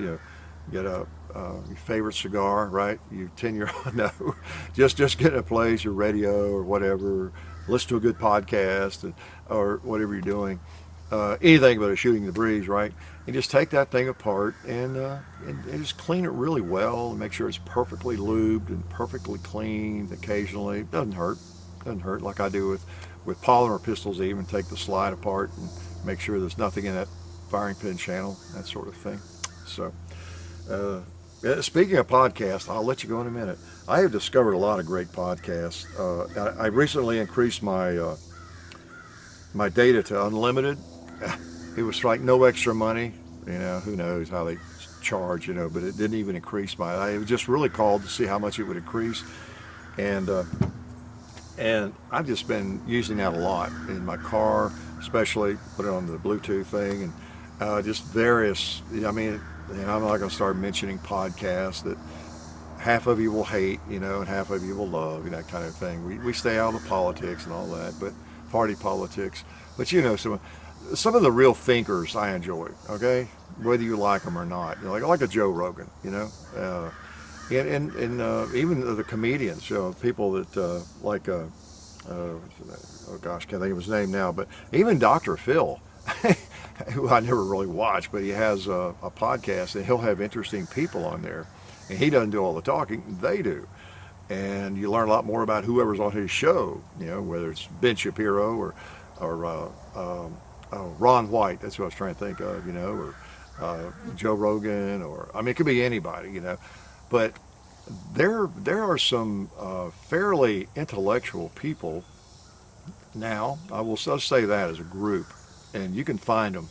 S1: get your favorite cigar, right? You 10-year no, just get in a place, your radio or whatever, listen to a good podcast, or whatever you're doing, anything but a shooting the breeze, right? And just take that thing apart and just clean it really well and make sure it's perfectly lubed and perfectly cleaned. Occasionally, it doesn't hurt like I do with polymer pistols. Even take the slide apart and make sure there's nothing in that firing pin channel, that sort of thing. So speaking of podcasts, I'll let you go in a minute. I have discovered a lot of great podcasts. I recently increased my my data to unlimited. It was like no extra money. Who knows how they charge, but it didn't even increase I was just really called to see how much it would increase. And I've just been using that a lot in my car, especially put it on the Bluetooth thing, and just various, and I'm not going to start mentioning podcasts that half of you will hate, and half of you will love, that kind of thing. We stay out of the politics and all that, but party politics. But some of the real thinkers I enjoy, okay, whether you like them or not. Like a Joe Rogan, and even the comedians, people that like oh gosh, can't think of his name now, but even Dr. Phil, who I never really watch, but he has a podcast, and he'll have interesting people on there, and he doesn't do all the talking, they do, and you learn a lot more about whoever's on his show, whether it's Ben Shapiro or Ron White, that's what I was trying to think of, or Joe Rogan, or it could be anybody, but there are some fairly intellectual people now. I will just say that as a group, and you can find them,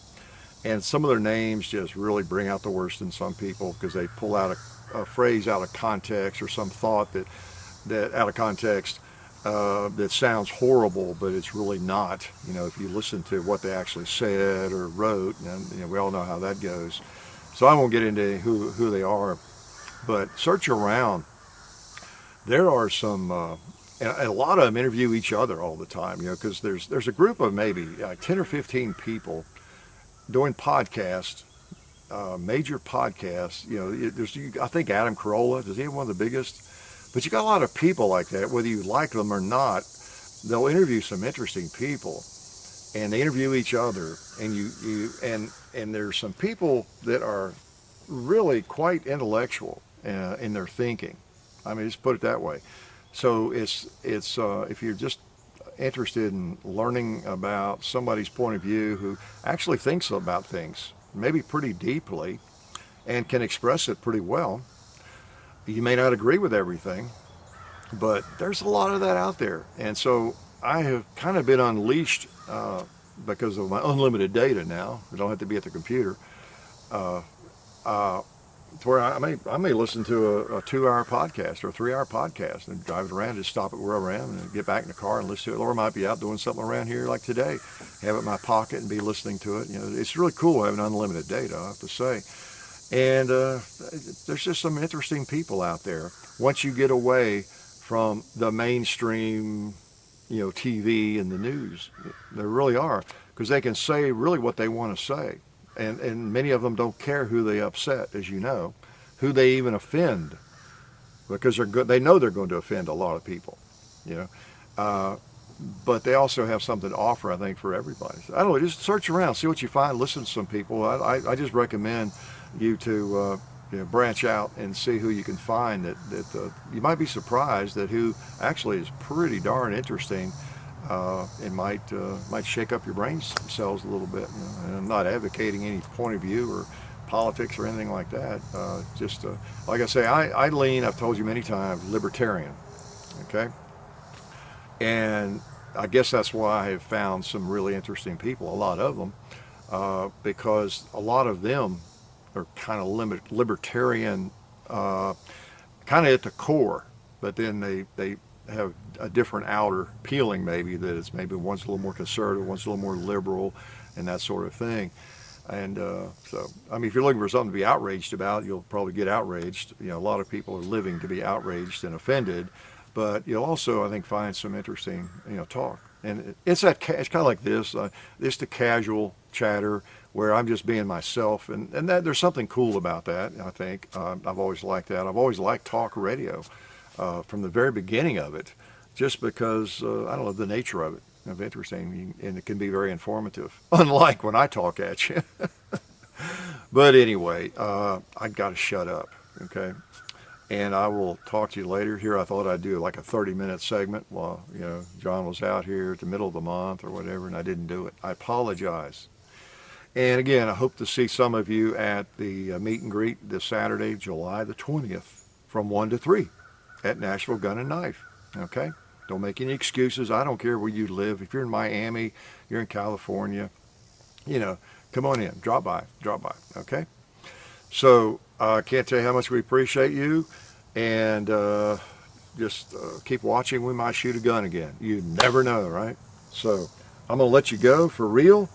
S1: and some of their names just really bring out the worst in some people, because they pull out a phrase out of context, or some thought that out of context that sounds horrible, but it's really not. If you listen to what they actually said or wrote, and we all know how that goes. So I won't get into who they are, but search around. There are some, and a lot of them interview each other all the time, because there's a group of maybe 10 or 15 people doing podcasts, major podcasts. I think Adam Carolla, does he have one of the biggest? But you got a lot of people like that, whether you like them or not. They'll interview some interesting people, and they interview each other, and and there's some people that are really quite intellectual in their thinking. Just put it that way. So it's if you're just interested in learning about somebody's point of view who actually thinks about things, maybe pretty deeply, and can express it pretty well. You may not agree with everything, But there's a lot of that out there. And so I have kind of been unleashed because of my unlimited data now. I don't have to be at the computer. Uh, uh, to where I may listen to a 2-hour podcast or a 3-hour podcast and drive it around, just stop it wherever I am and get back in the car and listen to it. Or I might be out doing something around here like today, have it in my pocket and be listening to it. You know, it's really cool having unlimited data, I have to say. And there's just some interesting people out there. Once you get away from the mainstream, TV and the news, there really are, because they can say really what they want to say. And many of them don't care who they upset, as you know, who they even offend, because they're good. They know they're going to offend a lot of people, but they also have something to offer, I think, for everybody. So, I don't know, just search around, see what you find, listen to some people. I just recommend you to branch out and see who you can find that you might be surprised at who actually is pretty darn interesting. It might shake up your brain cells a little bit. And I'm not advocating any point of view or politics or anything like that. Just like I say, I lean, I've told you many times, libertarian. Okay? And I guess that's why I have found some really interesting people, a lot of them, because a lot of them are kind of libertarian, kind of at the core, but then they have a different outer peeling, maybe, that it's maybe one's a little more conservative, one's a little more liberal, and that sort of thing. And so, I mean, if you're looking for something to be outraged about, you'll probably get outraged. A lot of people are living to be outraged and offended, but you'll also, I think, find some interesting, talk. And it's kind of like this. It's the casual chatter where I'm just being myself, and that there's something cool about that. I think I've always liked that. I've always liked talk radio from the very beginning of it, just because I don't know, the nature of it of interesting, and it can be very informative. Unlike when I talk at you. But anyway, I got to shut up. Okay. And I will talk to you later. Here, I thought I'd do like a 30-minute segment while, John was out here at the middle of the month or whatever, and I didn't do it. I apologize. And again, I hope to see some of you at the meet and greet this Saturday, July the 20th, from 1 to 3 at Nashville Gun and Knife. Okay? Don't make any excuses. I don't care where you live. If you're in Miami, you're in California, come on in. Drop by. Okay? So I can't tell you how much we appreciate you, and just keep watching. We might shoot a gun again. You never know, right? So I'm going to let you go for real,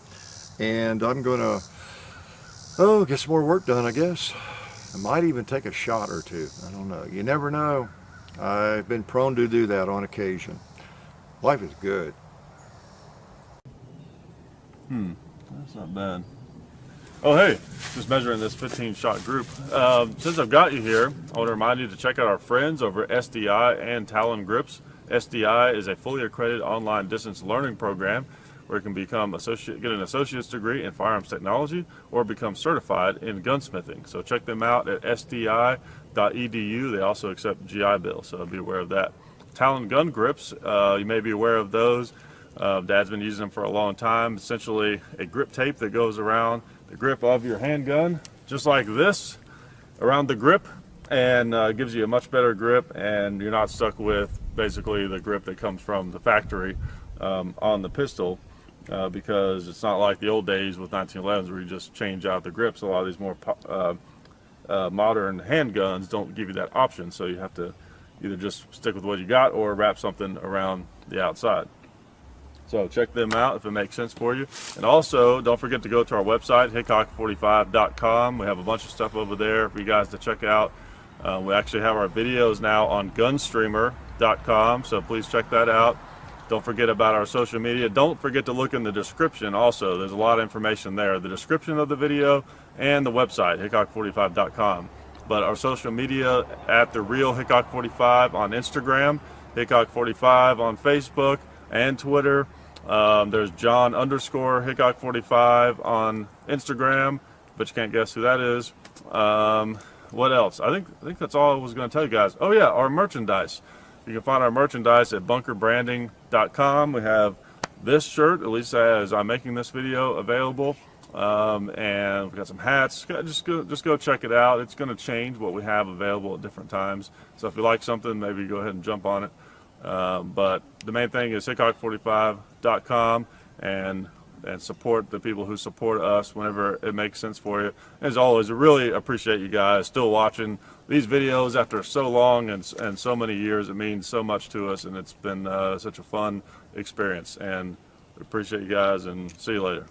S1: and I'm going to get some more work done, I guess. I might even take a shot or two. I don't know. You never know. I've been prone to do that on occasion. Life is good.
S2: That's not bad. Oh, hey, just measuring this 15-shot group. Since I've got you here, I want to remind you to check out our friends over at SDI and Talon Grips. SDI is a fully accredited online distance learning program where you can get an associate's degree in firearms technology or become certified in gunsmithing. So check them out at sdi.edu. They also accept GI Bill, so be aware of that. Talon gun grips, you may be aware of those. Dad's been using them for a long time. Essentially a grip tape that goes around the grip of your handgun, just like this, around the grip, and gives you a much better grip, and you're not stuck with basically the grip that comes from the factory on the pistol, because it's not like the old days with 1911s where you just change out the grips. A lot of these more modern handguns don't give you that option, so you have to either just stick with what you got or wrap something around the outside. So check them out if it makes sense for you. And also, don't forget to go to our website, hickok45.com. We have a bunch of stuff over there for you guys to check out. We actually have our videos now on gunstreamer.com, so please check that out. Don't forget about our social media. Don't forget to look in the description also. There's a lot of information there. The description of the video and the website, hickok45.com. But our social media at The Real Hickok45 on Instagram, Hickok45 on Facebook and Twitter. There's John _Hickok45 on Instagram, but you can't guess who that is. What else? I think that's all I was going to tell you guys. Oh yeah, our merchandise. You can find our merchandise at bunkerbranding.com. We have this shirt, at least as I'm making this video, available. and we've got some hats. Just go check it out. It's going to change what we have available at different times. So if you like something, maybe go ahead and jump on it. But the main thing is hickok45.com and support the people who support us whenever it makes sense for you. As always, I really appreciate you guys still watching these videos after so long and so many years. It means so much to us, and it's been such a fun experience. And we appreciate you guys, and see you later.